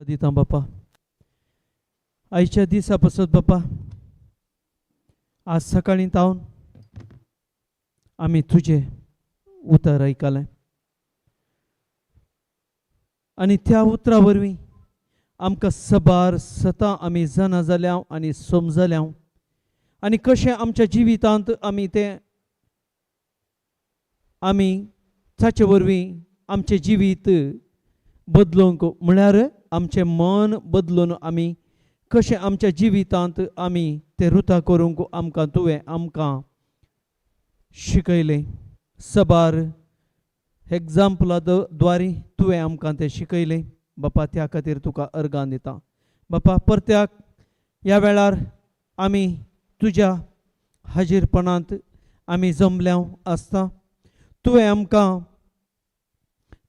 दिता बापा. आयच्या दिसा पासत बापा आज सकाळी तावन आमी तुझे उतर ऐकलें आनी त्या उतरा वरवीं आमकां सबार सतां आमी जाणा जाल्या आनी समजल्या आनी कशें आमच्या जिवितांत आमी तें आमी ताचे वरवीं आमचें जिवीत बदलूंक म्हळ्यार आमचें मन बदलून आमी कशें आमच्या जिवितांत आमी तें रुता करूंक आमकां तुवें आमकां शिकयलें. सबार एग्जाम्पला द्वारे तुवें आमकां तें शिकयलें बापा. त्या खातीर तुका अर्गां दिता बापा. परत्याक ह्या वेळार आमी तुज्या हाजीरपणांत आमी जमल्या आसता. तुवें आमकां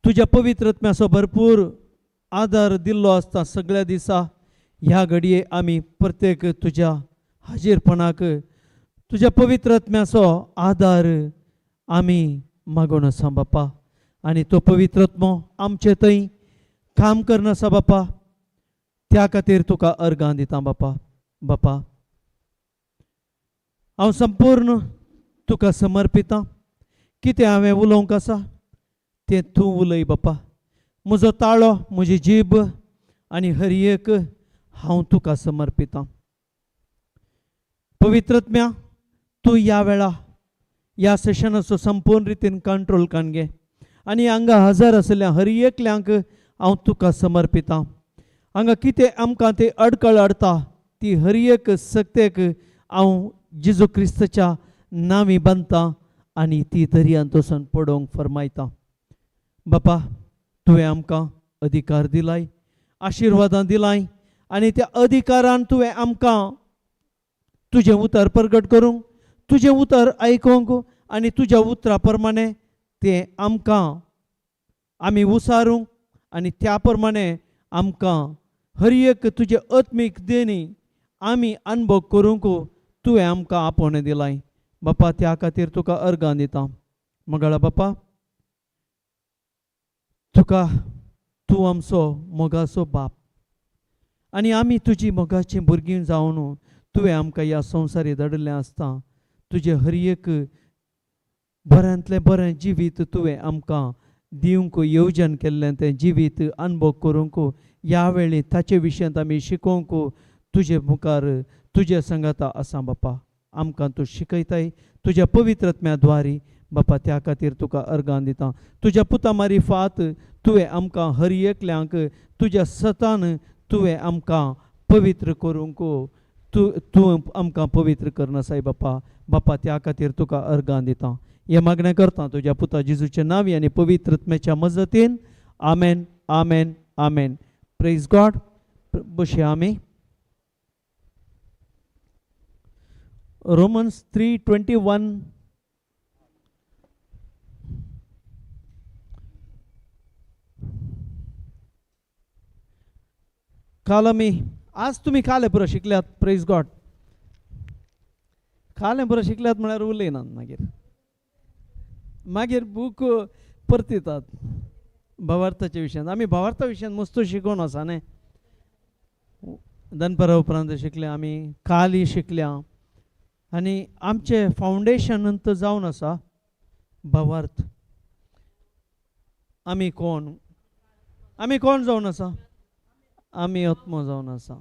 तुज्या पवित्रत्म्याचो भरपूर आदार दिल्लो आसता सगळ्या दिसा. ह्या घडये आमी प्रत्येक तुज्या हाजीरपणाक तुज्या पवित्रत्म्याचो आदार आमी मागून आसा बापा. आनी तो पवित्रत्मो आमचे थंय काम करना आसा बापा. त्या खातीर तुका अर्गां दिता बापा. बापा हांव संपूर्ण तुका समर्पितां. कितें हांवें उलोवंक आसा तें तूं उलय बापा. म्हजो ताळो म्हजी जीब आनी हर एक हांव तुका समर्पितां. पवित्रत्म्या तूं ह्या वेळा ह्या सेशनाचो संपूर्ण रितीन कंट्रोल कान घे आनी हांगा हजर आसल्या हर एकल्यांक हांव तुका समर्पितां. हांगा कितें आमकां ते अडकळ अडता ती हर एक सक्तेक हांव जेजू क्रिस्ताच्या नांवी बांदतां आनी ती दर्यांत वचून पडोवंक फरमायतां. बापा तुवें आमकां अधिकार दिलाय, आशिर्वादां दिलाय आनी त्या अधिकारान तुवें आमकां तुजें उतर प्रगट करूंक, तुजें उतर आयकूंक आनी तुज्या उतरा प्रमाणे तें आमकां आमी उसारूंक आनी त्या प्रमाणे आमकां हर एक तुजे आत्मीक देणी आमी अनुभव करूंक तुवें आमकां आपोवणें दिलाय बापा. त्या खातीर तुका अर्गां दिता. मंगळा बापा तुका तूं आमचो मोगाचो बाप आनी आमी तुजी मोगाचीं भुरगीं जावन तुवें आमकां ह्या संवसारी धाडिल्लें आसता. तुजें हर एक बऱ्यांतलें बरें जिवीत तुवें आमकां दिवंक येवजन केल्लें तें जिवीत अनुभव करूंक ह्या वेळी ताचे विशयांत आमी शिकोवंक तुजे मुखार तुज्या संगाता आसा बापा. आमकां तूं शिकयताय तुज्या पवित्रत्म्या द्वारे बापा. त्या खातीर तुका अर्गां दिता. तुज्या पुता मारिफात तुवें आमकां हर एकल्यांक तुज्या सतान तुवें आमकां पवित्र करूंक तूं आमकां पवित्र करना साय बापा. बापा त्या खातीर तुका अर्गां दिता. हें मागणें करता तुज्या पुता जेजूच्या नांवी आनी पवित्रत्म्याच्या मजतीन. आमेन आमेन आमेन. Praise God. बसया आमी. रोमन्स 3:21 काल आमी आज तुमी कालें पुरो शिकल्यात. Praise God. कालें पुरो शिकल्यात म्हळ्यार उलयनात मागीर मागीर बूक परतितात भावार्थाच्या विशयान. आमी भावार्था विशयान मस्त शिकोवन आसा न्ही. दनपरा उपरांत शिकले आमी, काली शिकल्या आनी आमचे फावंडेशन जावन आसा भावार्थ. आमी कोण जावन आसा? आमी आत्मो जावन आसा.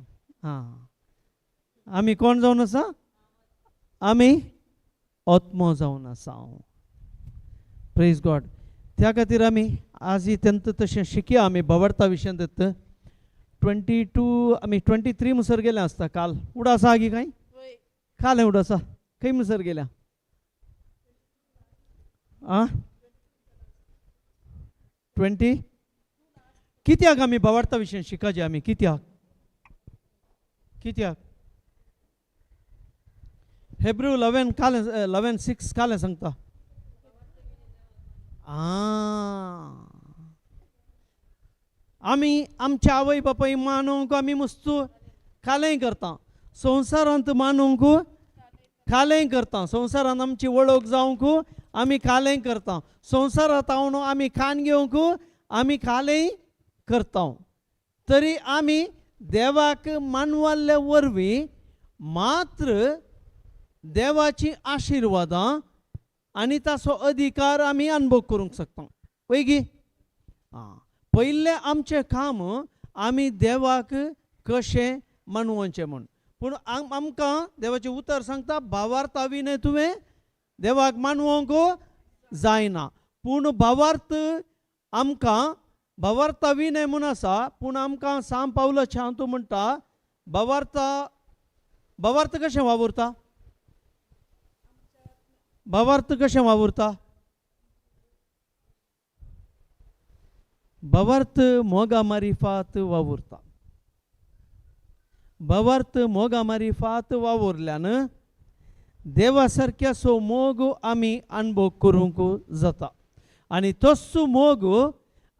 आमी कोण जावन आसा? आमी आत्मो जावन आसा. Praise God. त्या खातीर आमी आज तेंत तशें शिकया. आमी भावार्था विशयान 22 आमी 23 मुसर गेले आसता. काल उडा आसा आगी काय? काल उडा आसा खंय मुसर गेल्या? 20 कित्याक आमी भावार्था विशयान शिकाचे? आमी कित्याक हेब्रू 11:6 कालें सांगता. आमी आमच्या आवय बापाय मानूंक आमी मस्तू कालेंय करता. संवसारांत मानूंक कालेंय करता. संवसारांत आमची वळख जावंक आमी कालेंय करता. संवसारांत हांव आमी खाण घेवंक आमी कालेंय करता. तरी आमी देवाक मानवाल्ले वरवीं मात्र देवाची आशिर्वादां आनी ताचो अधिकार आमी अनुभव करूंक शकता. वैगी पयले आमचें काम आमी देवाक कशें मानवचें म्हूण. पूण आमकां देवाचें उतर सांगता भावार्था विनय तुवें देवाक मानवंक जायना. पूण भावार्थ आमकां भावार्था विनय म्हूण आसा. पूण आमकां सांग पावलो शांत म्हणटा भावार्थ कशें वावुरता. भावार्थ कशें वावुरता. भावार्थ मोगा मारिफात वावुरता. भावार्थ मोगा मारिफात वावुरल्यान देवा सारक्या सो मोग आमी अनुभव करूंक जाता. आनी तसो मोग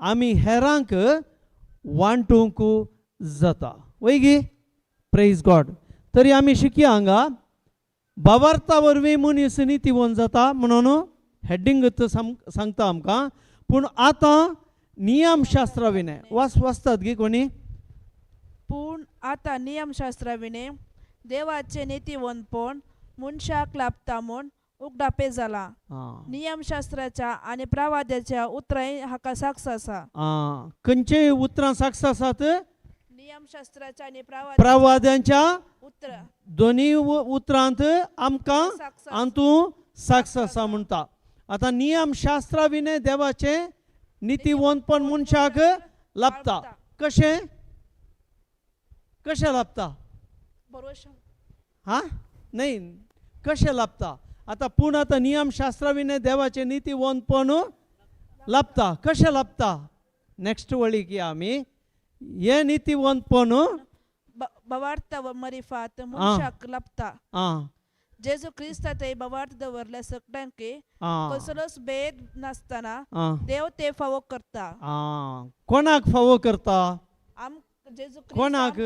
आमी हेरांक वांटूंक जाता. वैगी प्रेज गॉड. तरी आमी शिकया हांगा भावार्था वरवीं मनीस नितीवन जाता म्हणून हेडिंग सांगता आमकां. पूण आतां नियमशास्त्रा विनय वाचतात गे कोणी. पूण आतां नियमशास्त्रा विने देवाचे नितीवंतपण मनशाक लाभता म्हूण उगडापे जाला. नियमशास्त्राच्या आनी प्रवाद्याच्या उतरांय हाका साक्ष आसा. खंयचे उतरां साक्ष आसात. नियमशास्त्राच्या आनी प्रवाद्यांच्या उतर दोनी उतरांत आमकां हातूं साक्ष आसा म्हणटा. आतां नियमशास्त्रा विनय देवाचे नितीवंतपण मनशाक लाभता. कशें कशें लाभता. नाही कशें लाभता. आतां पूण आतां नियमशास्त्रा विनय देवाचे नितीवंतपण लाभता. कशें लाभता. नेक्स्ट वळीक या आमी. हे नितीवंतपण भावार्थ मारिफात मनशाक लाभता. जेजू क्रिस्तांतय भावार्थ दवरल्या सगळ्यांक कसलोच भेद नासतना देव ते फावो करता. कोणाक फावो करता. कोणाक.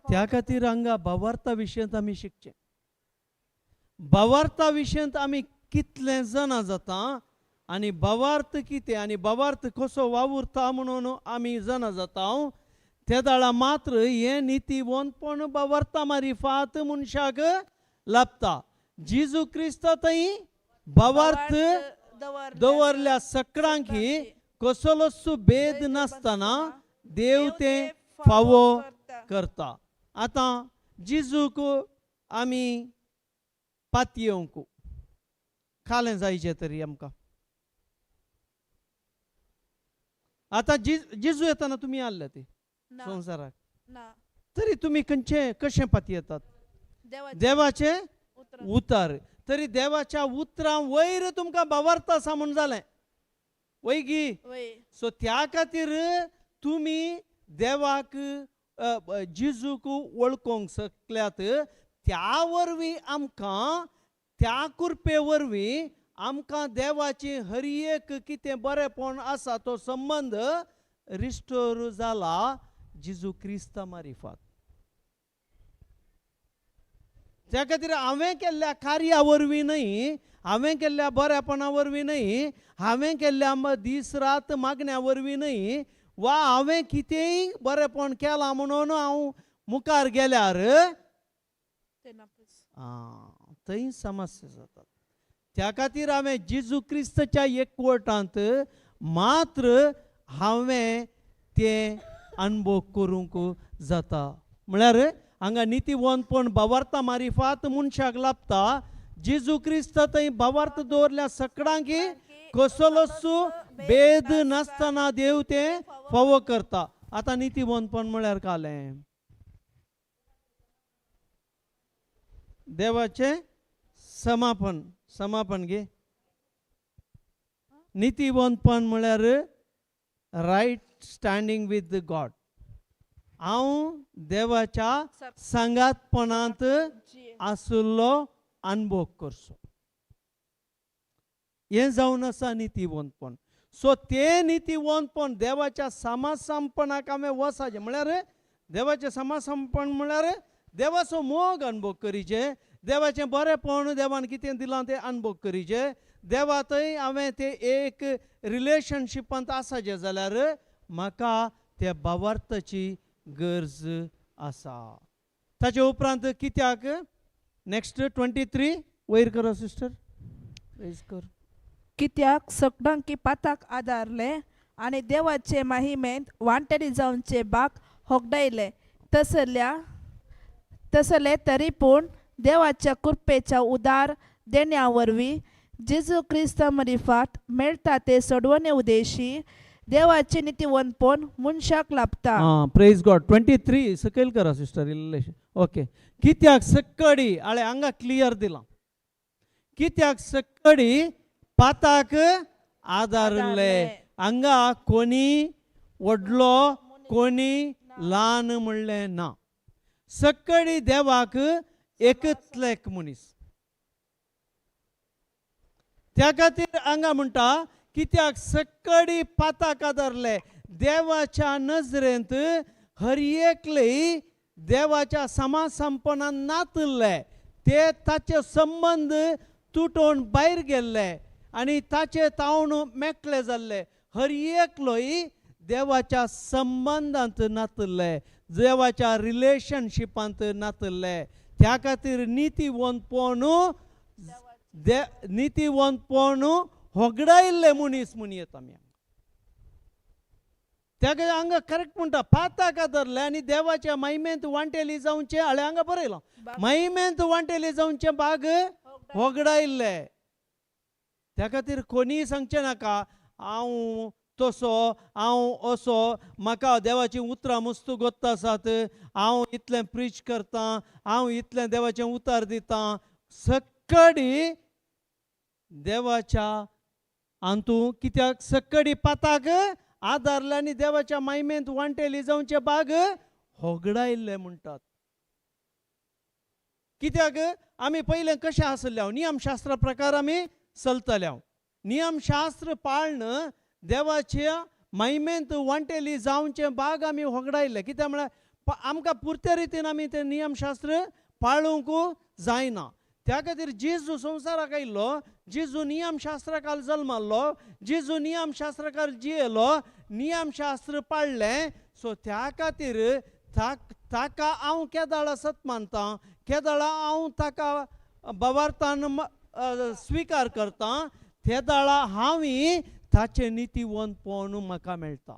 त्या खातीर हांगा भावार्था विशयांत आमी शिकचें. भावार्था विशयांत आमी कितलें जाणा जाता आनी भावार्थ कितें आनी भावार्थ कसो वावुरता म्हणून आमी जाणा जाता. त्या दाळा मात्र हे नितीवंतपण भावार्था मारिफात मनशाक लाभता. जेजू क्रिस्तांतय भावार्थ दवरल्या सगळ्यांक कसलोच भेद नासतना देव ते फावो करता. आतां जेजूक आमी पातयेवंक खालें जायचें तरी आमकां. आतां जेजू येताना तुमी आसले ते संवसाराक. तरी तुमी खंयचे कशें पातयेतात. देवाचे उतर. तरी देवाच्या उतरां वयर तुमकां भावार्थ आसा म्हूण जालें. वैगी. सो त्या खातीर तुमी देवाक जेजूक वळखोंक शकल्यात. त्या वरवीं आमकां त्या कृपे वरवीं आमकां देवाची हर एक कितें बरेंपण आसा तो संबंध रिस्टोर जाला जेजू क्रिस्ता मारिफात. त्या खातीर हांवें केल्ल्या कार्या वरवीं न्हय, हांवें केल्ल्या बरेपणा वरवीं न्हय, हांवें केल्ल्या दीस रात मागण्या वरवीं न्हय, वा हांवें कितेंय बरेपण केलां म्हणून हांव मुखार गेल्यार थंय समस्या जातात. त्या खातीर हांवें जेजू क्रिस्ताच्या एकवटांत मात्र हांवें तें अनुभव करूंक जाता. म्हळ्यार हांगा नितीवंतपण भावार्था मारिफात मनशाक लाभता. जेजू क्रिस्त थंय भावार्थ दवरल्या सगळ्यांक कसलोच भेद नासतना देव ते फावो करता. आतां नितीवंतपण म्हळ्यार कालें देवाचे समापन गे. नितीवंतपण म्हळ्यार रायट स्टँडींग विथ गॉड. हांव देवाच्या सांगातपणांत आसलो अनुभव करचो. हें जावन आसा नितीवंतपण. सो तें नितीवंतपण देवाच्या समासपणाक हांवें वसाचें म्हळ्यार देवाचें समासपण म्हळ्यार देवाचो मोग अनुभव करीचे, देवाचें बरेंपण देवान कितें दिलां तें अनुभव करीचे. देवा थंय हांवें तें एक रिलेशनशिपांत आसाचें जाल्यार म्हाका त्या भावार्थाची गरज आसा. ताचे उपरांत कित्याक नेक्स्ट 23 वयर करा सिस्टर, प्रेज कर. कित्याक सगळ्यांकी पाताक आदारले आणि देवाचे महिमेंत वांटेली जावचे बाग होगडायले. तसले तरी पूण देवाच्या कृपेच्या उदार देण्यावरवी जेजू ख्रिस्त मरिफात मेळटा ते सोडवणे उद्देशी देवाचे नीतिवंतपण मनशाक लाभता. Praise God. 23 सकयल करा सिस्टर इल्लेशें. ओके. कित्याक सक्कडी आळे हांगा क्लियर दिला. कित्याक सक्कडी पाताक आदारले. हांगा कोणी व्हडलो कोणी ल्हान म्हणलें ना. सक्कडी देवाक एकतलेक मनीस. त्या खातीर हांगा म्हणटा कित्याक सक्कडी पाताक आदारले. देवाच्या नजरेंत हर एकले देवाच्या समासंपणान नातले. ते ताचे संबंध तुटोवन भायर गेल्ले आनी ताचे तावन मेकळे जाल्ले. हर एकलोय देवाच्या संबंधांत नातले, देवाच्या रिलेशनशिपांत नातले. त्या खातीर नीतिवंतपण होगडायल्ले मनीस म्हूण येता आमी. त्या खातीर हांगा करेक्ट म्हणटा पाताक आदारले आनी देवाच्या महिमेंत वांटेली जावचे. हाळे हांगा बरयलां महिमेंत वांटेली जावचे बाग होगडायल्ले. त्या खातीर कोणी सांगचे नाका हांव तसो हांव असो, म्हाका देवाची उतरां मस्त गोत्त आसात, हांव इतलें प्रीच करतां, हांव इतलें देवाचें उतार दितां. सक्कडी देवाच्या हातूंत कित्याक सक्कडी पाताक आदारले आनी देवाच्या महिमेंत वांटेली जावचे बाग होगडायल्ले म्हणटात. कित्याक आमी पयलें कशें आसले हांव नियमशास्त्रा प्रकार आमी चलतले. नियमशास्त्र पाळन देवाच्या महिमेंत वांटेली जावचे बाग आमी होगडायल्ले. कित्याक म्हळ्यार आमकां पुर्ते रितीन आमी तें नियमशास्त्र पाळूंक जायना. त्या खातीर जेजू संवसाराक आयिल्लो, जेजू नियमशास्त्राकाल जल्मालो, जेजू नियमशास्त्राकाल जियेलो, नियमशास्त्र पाळ्ळें. सो त्या खातीर ताका हांव केदाळ सत मानतां, केदाळ हांव ताका भावार्थान स्विकार करतां. तेदाळा हांव ताचे नीतिवंतपण म्हाका मेळटा.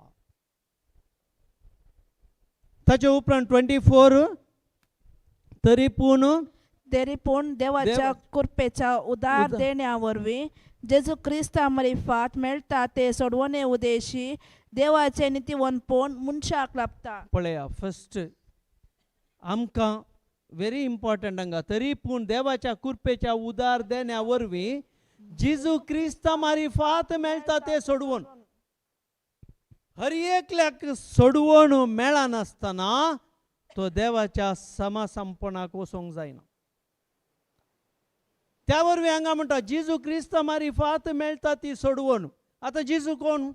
ताचे उपरांत 24 तरी पूण देवाच्या कृपेच्या उदार देण्यावरवी जेजू ख्रिस्ता मरिफात मेळटा ते सोडवणे उद्देशी देवाचे नीतिवंतपण मनशाक लाभता. पळया फस्ट आमकां व्हेरी इम्पॉर्टंट हांगा तरी पूण देवाच्या कृपेच्या उदार देण्या वरवीं जेजू ख्रिस्ता मारिफात मेळटा ते सोडवण. हर एकल्याक सोडवण मेळनासतना तो देवाच्या समासंपणाक वचोंक जायना. त्या वरवीं हांगा म्हणटा जेजू ख्रिस्ता मारिफात मेळटा ती सोडवण. आतां जेजू कोण?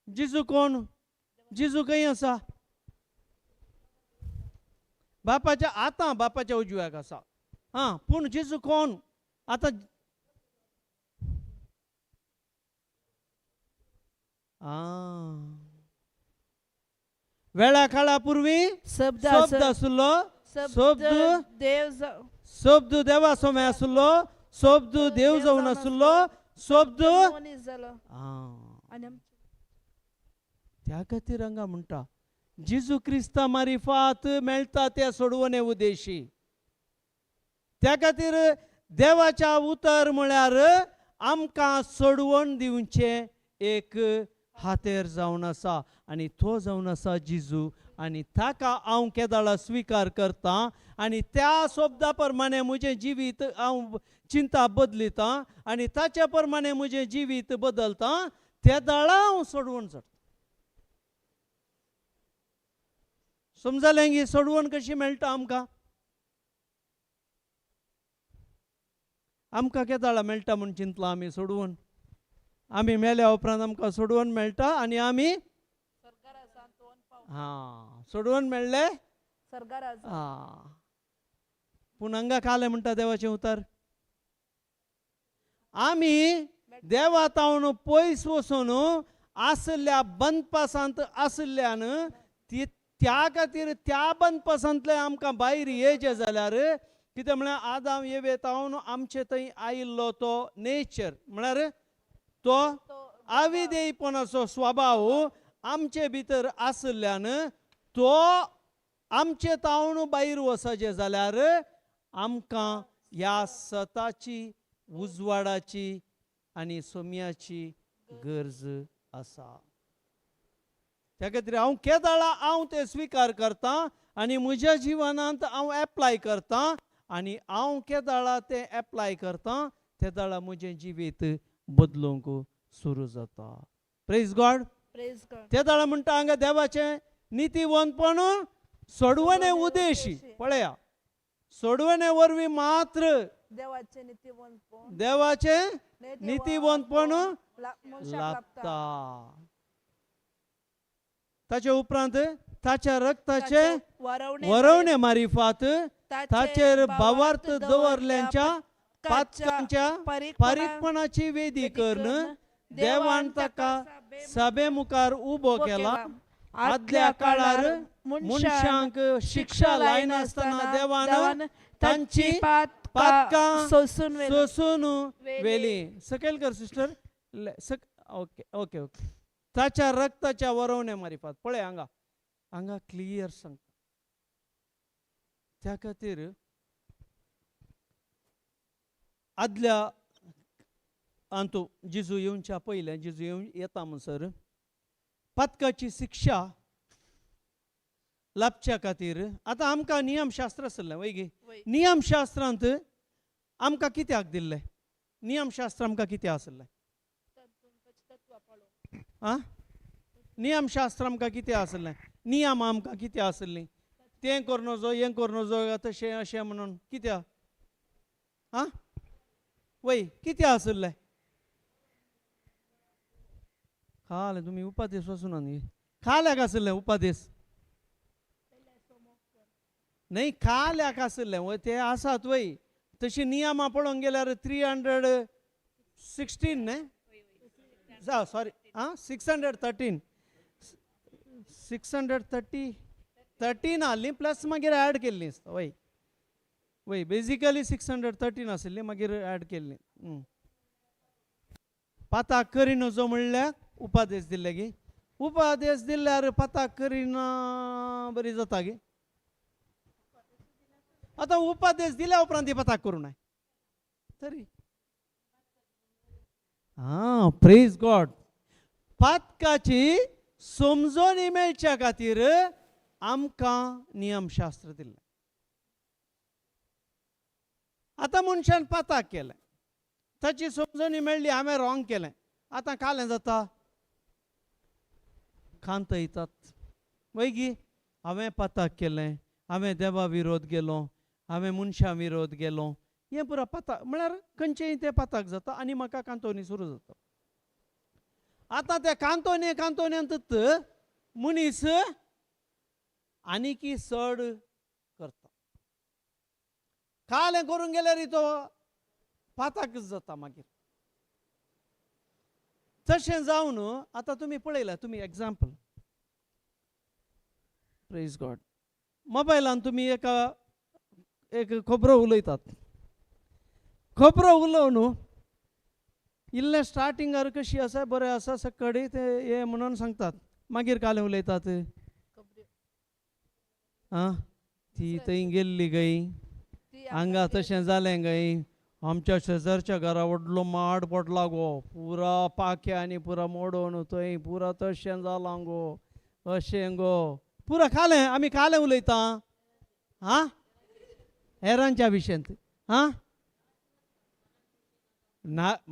जेजू कोण? जेजू खंय आसा? बापाच्या उजव्याक आसा. पूण जेजू कोण? आतां वेळा काळा पूर्वी शब्द आसलो, शब्द देवा सोमे आसलो, शब्द देव जावन आसलो, शब्द त्या खातीर हांगा म्हणटा जेजू ख्रिस्ता मारिफात मेळटा त्या सोडवणे उद्देशी. त्या खातीर देवाच्या उतर म्हळ्यार आमकां सोडवण दिवचे एक हातेर जावन आसा आनी तो जावन आसा जेजू. आनी ताका हांव केदाळा स्विकार करतां आनी त्या शब्दा प्रमाणे म्हजें जिवीत हांव चिंता बदलितां आनी ताचे प्रमाणे म्हजें जिवीत बदलतां. त्या दाळा हांव सोडवण जाता. समजलें की सोडवण कशी मेळटा आमकां? आमकां केदाळा मेळटा म्हूण चिंतलां आमी सोडवण. आमी मेल्या उपरांत आमकां सोडवण मेळटा आनी आमी सोडवण मेळ्ळे पूण हांगा काले म्हणटा देवाचें उतर आमी देवा तावन पयस वचून आसल्या बंदपासांत आसल्यान ती त्या खातीर त्या बंदपासांतले आमकां भायर येवचें जाल्यार कितें म्हळ्यार आदाम येवे तावन आमचे थंय आयिल्लो तो नेचर म्हळ्यार तो अविधेयपणाचो स्वभाव आमचे भितर आसल्यान तो आमचे तावन भायर वचचें जाल्यार आमकां ह्या सताची उजवाडाची आनी सोम्याची गरज आसा. त्या खातीर हांव केदाळा हांव ते स्विकार करतां आनी म्हज्या जिवनांत हांव एप्लाय करतां आनी हांव केदाळा ते एप्लाय करतां ते दाळा म्हजें जिवीत बदलूंक सुरू जाता. Praise God. Praise God. ते दाळा म्हणटा हांगा देवाचें नितीवंतपण सोडवणे उद्देशी पळया सोडवणे वरवीं मात्र देवाचे नीतिवंतपण देवाचे नितीवंतपण मनशाक लागता. ताचे उपरांत ताच्या रक्ताचे वरवणे मारिफात ताचेर भावार्थ दवरल्यांच्या पातकांच्या पारीकपणाची वेदी करून देवान ताका सभे मुखार उबो केला. आदल्या काळार मनशांक शिक्षा लायनासतना देवान तांची पातकां सोसून वेली. सकयल कर सिस्टर. Okay okay okay. ताच्या रक्ताच्या वरवण्या मारिफात पळय हांगा हांगा क्लियर सांगता. त्या खातीर आदल्या अंतू जेजू येवच्या पयले जेजू येता म्हणसर पातकाची शिक्षा लाभच्या खातीर आतां आमकां नियमशास्त्र आसलें वय गे. नियमशास्त्रांत आमकां कित्याक दिल्लें? नियमशास्त्र आमकां कित्याक आसलें? आं नियमशास्त्र आमकां कित्याक आसलें? नियम आमकां कित्याक आसलीं? तें कर नजो हें कर नजो तशें अशें म्हणून कित्याक? आं वय कित्याक आसलें? खाले तुमी उपादेश वचूना न्ही. खाल्याक आसलें उपादेश नाही खाल्याक आसलें वय ते आसात वय. तशी नियमां पळोवंक गेल्यार 316 न्ही सॉरी 613 613 आसलीं प्लस मागीर ऍड केल्लीं वय वय बेजिकली 613 आशिल्लीं मागीर ऍड केल्लीं. पाताक करिना जो म्हणल्यार उपादेश दिल्ले गे. उपादेश दिल्यार पाताक करिना बरी जाता गे. आतां उपादेश दिल्या उपरांत पाताक करूं नाय तरी प्रेज गॉड. पातकाची समजणी मेळच्या खातीर आमकां नियमशास्त्र दिल्लें. आतां मनशान पाताक केलें ताची समजणी मेळ्ळी हांवें रॉंग केलें आतां कालें जाता खांत येतात वय गी. हांवें पाताक केलें हांवें देवा विरोध केलो हांवें मनशां विरोध केलो हें पुरो पाताक म्हळ्यार खंयचेय तें पाताक जाता आनी म्हाका कांतोनी सुरू जाता. आतां त्या कांतोन्यांत मनीस आनीकी चड करता. कालें करूंक गेल्यार तो पाताकच जाता मागीर. तशें जावन आतां तुमी पळयलां तुमी एग्जाम्पल प्रेज गॉड मोबायलान तुमी एक खबरो उलयतात. खबरो उलोवन इल्लें स्टार्टिंगार कशी आसा बरें आसा सकडी ते हे म्हणून सांगतात मागीर कालें उलयतात ती थंय गेल्ली गई हांगा तशें जालें गई आमच्या शेजारच्या घरा व्हडलो माड पडला गो पुरा पाक्या आनी पुरा मोडोवन थंय पुरा तशें जालां गो अशें गो पुरा कालें आमी कालें उलयता हेरांच्या विशयांत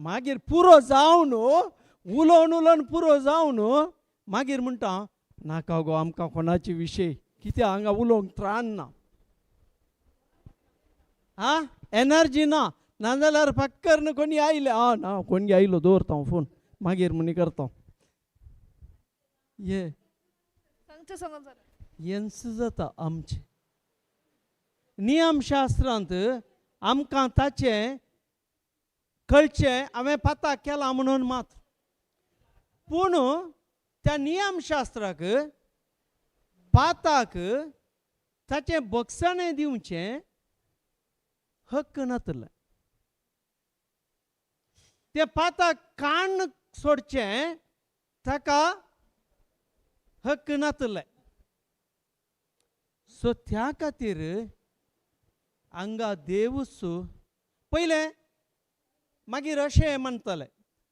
मागीर पुरो जावन उलोवन पुरो जावन मागीर म्हणटा नाका गो आमकां कोणाचे विशय कित्याक हांगा उलोवंक त्राण ना एनर्जी ना नाजाल्यार फक्करन कोणी आयले ना कोणी आयलो दवरता हांव फोन मागीर म्हणी करता ये येंच जाता आमचे नियमशास्त्रांत आमकां ताचें कळचें हांवें पाताक केलां म्हणून मात पूण त्या नियमशास्त्राक पाताक ताचे बक्षणे दिवचे हक्क नातले. ते पाताक काण सोडचे ताका हक्क नातले. सो त्या खातीर हांगा देवूच पयले मागीर अशें म्हणटाले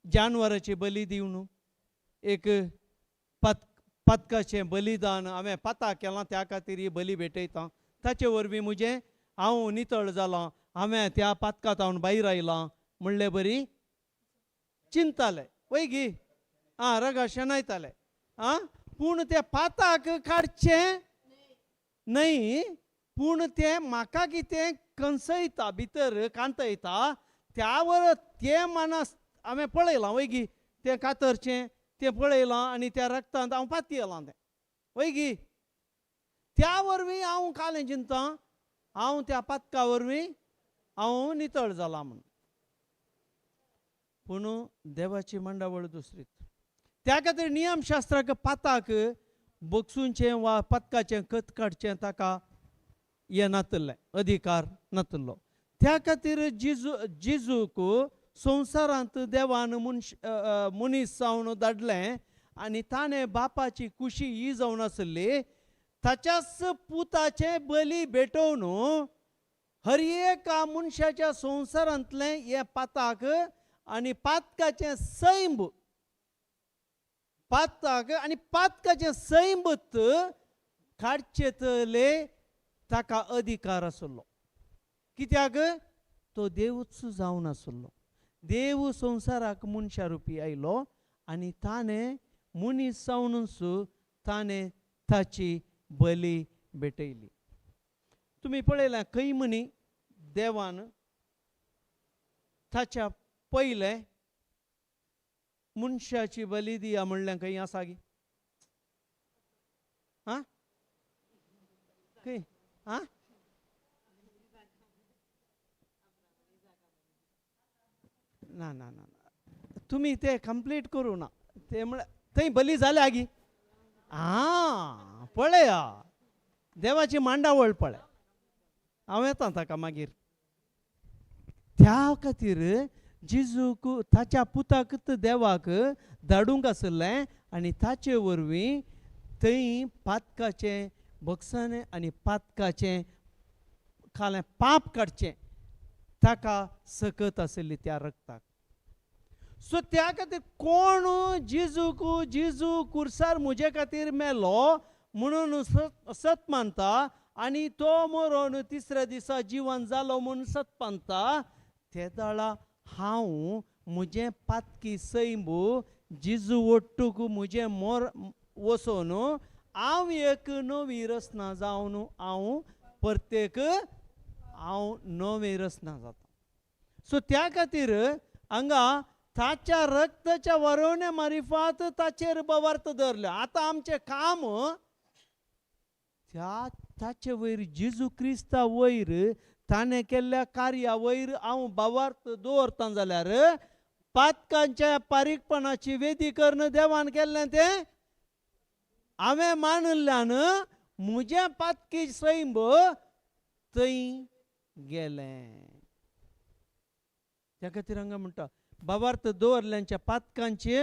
जानवराची बली दिवन एक पतकाचें बलिदान हांवें पाता केलां त्या खातीर ही बली भेटयतां. ताचे वरवीं म्हजें हांव नितळ जालां, हांवें त्या पातकांत हांव भायर आयलां म्हणलें बरी चिंताले वय गी रगा शेणायताले. पूण ते पाताक काडचें न्हय, पूण ते म्हाका कितें कंसयता भितर कांतयता त्या वर ते मानस हांवें पळयलां वय गी तें कातरचें तें पळयलां आनी त्या रक्तांत हांव पातयलां तें वय गी. त्या वरवीं हांव कालें चिंतां हांव त्या पातका वरवीं हांव नितळ जालां म्हूण. पूण देवाची मंडावळ दुसरी. त्या खातीर नियमशास्त्राक पाताक बक्षूंचें वा पतकाचें खत काडचें ताका हें नातलें, अधिकार नातलो. त्या खातीर जेजूक संवसारांत देवान मनीस जावन धाडलें आनी ताणें बापाची कुशी ही जावन आसली ताच्याच पुताचें बली भेटोवन हर एका मनशाच्या संवसारांतलें हें पाताक आनी पातकाचें सैम पातक आनी पातकाचें सैमत काडचे तले ताका अधिकार आसलो. कित्याक तो देवूच जावन आसलो. देव संवसाराक मनशा रुपी आयलो आनी ताणें मनीस जावनूच ताणें ताची बली भेटयली. तुमी पळयलां खंय म्हणी देवान ताच्या पयले मनशाची बली दिया म्हणलें खंय आसा गी? खंय? ना ना ना तुमी ते कंप्लीट करूं ना ते म्हळ्यार थंय बली जाल्या गी. पळया देवाची मांडावळ पळय. हांव येता ताका मागीर. त्या खातीर जेजूक ताच्या पुताक देवाक धाडूंक आसलें आनी ताचे वरवीं थंय पातकाचें बक्षाचें आनी पातकाचें खालें पाप काडचें ताका सकत आसली त्या रक्ताक. सो त्या खातीर कोण जेजू कुर्सार म्हजे खातीर मेलो म्हणून सत मानता आनी तो मरोन तिसऱ्या दिसा जिवन जालो म्हणून सत मानता ते दाळा हांव म्हजें पातकी सैम जेजू ओट्टूक म्हजें मोर वचोन हांव एक नवी रचना जावन हांव परतेक हांव नवी रचना जाता. सो त्या खातीर हांगा ताच्या रक्ताच्या वरवण्या मारिफात ताचेर बवार्थ धरले. आतां आमचें काम ताचे वयर जेजू क्रिस्ता वयर ताणें केल्ल्या कार्या वयर हांव बवार्थ दवरता जाल्यार पातकांच्या पारीकपणाची वेदीकरण देवान केल्लें तें हांवें मानल्यान म्हजें पातकी सैम थंय गेलें. त्या खातीर हांगा म्हणटा बवार्थ दवरल्यांच्या पातकांची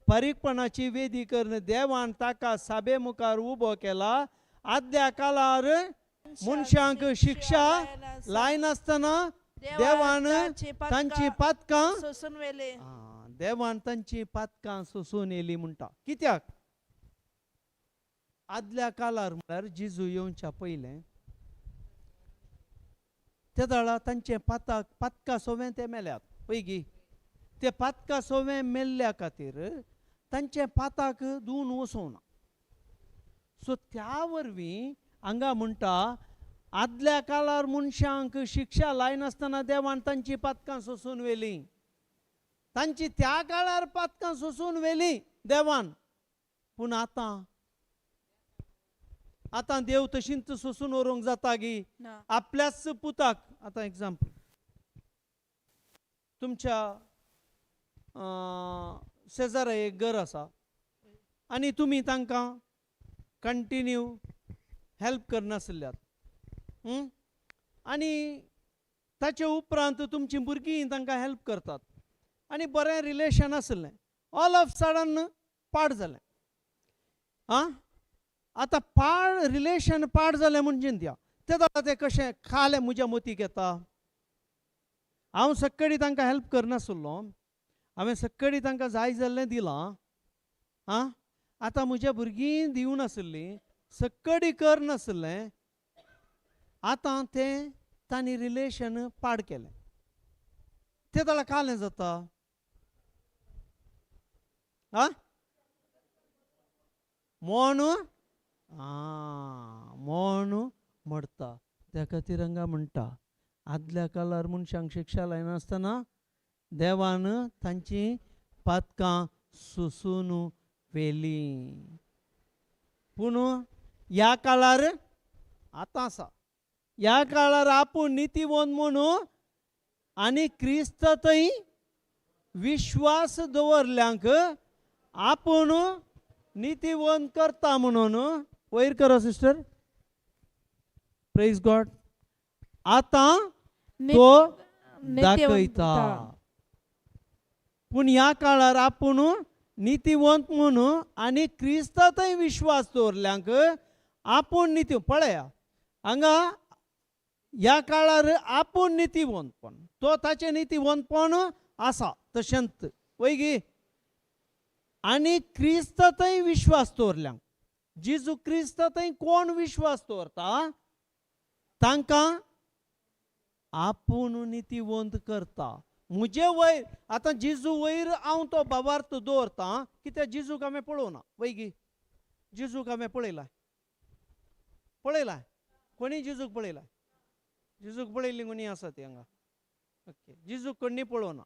पारीकपणाची वेदीकरण देवान ताका साबे मुखार उबो केला. आदल्या काळार मनशांक शिक्षा लायनासतना देवान तांची पातकां सोसून वेले. देवान तांची पातकां सोसून येली म्हणटा. कित्याक आदल्या काळार म्हळ्यार जेजू येवच्या पयलें त्या दाळा तांचे पातकां सोवें ते मेल्यात पळय गी. ते पातकां सोवें मेल्ल्या खातीर तांचे पाताक धुवन वचोना. सो त्या वरवीं हांगा म्हणटा आदल्या काळार मनशांक शिक्षा लायनासतना देवान तांची पातकां सोसून वेली. तांची त्या काळार पातकां सोसून वेली देवान. पूण आतां देव तशींच सोसून व्हरूंक जाता गी. आपल्याच पुताक आतां एग्जाम्पल तुमच्या शेजारा एक घर आसा आनी तुमी तांकां कंटिन्यू हेल्प करनासल्यात. आनी ताचे उपरांत तुमची भुरगीं तांकां हेल्प करतात आनी बरें रिलेशन आसलें, ऑल ऑफ सडन पाड जालें. आतां रिलेशन पाड जालें म्हणजे त्या तें कशें खालें म्हज्या मतीक येता. हांव सक्कडी तांकां हेल्प करनासलो, हांवें सक्कडी तांकां जाय जाल्लें दिलां. आतां म्हज्या भुरगीं दिवनासलीं, सक्कडी करनासलें, आतां तें तांणी रिलेशन पाड केलें. तें जाल्यार कालें जाता. मोन मोन मरता. त्या खातीर हांगा म्हणटा, आदल्या काळार मनशांक शिक्षा लायनासतना देवान तांची पातकां सोंसून व्हेलीं. पूण ह्या काळार आतां आसा, ह्या काळार आपूण नितीवंत म्हणून आनी क्रिस्तांतय विश्वास दवरल्यांक आपूण नितीवंत करता म्हणून वयर करा सिस्टर. Praise God. आतां तो दाखयता. पूण ह्या काळार आपूण नितीवंत म्हणून आनी क्रिस्तांतय विश्वास दवरल्यांक आपूण पळया हांगा ह्या काळार आपूण नितीवंतपण, तो ताचें नितीवंतपण आसा तशेंच वैगी. आनी क्रिस्तांतय विश्वास दवरल्यांक, जेजू क्रिस्तांतय कोण विश्वास दवरता तांकां आपूण नितीवंत करता. म्हजे वयर आतां जेजू वयर हांव तो भावार्थ दवरता, कित्याक जेजूक हांवें पळोवना वैगी. जेजूक हांवें पळयलां कोणी जेजूक पळयलां? जेजूक पळयल्ली कोणी आसा ती हांगा? ओके, जेजूक कोणी पळोवना.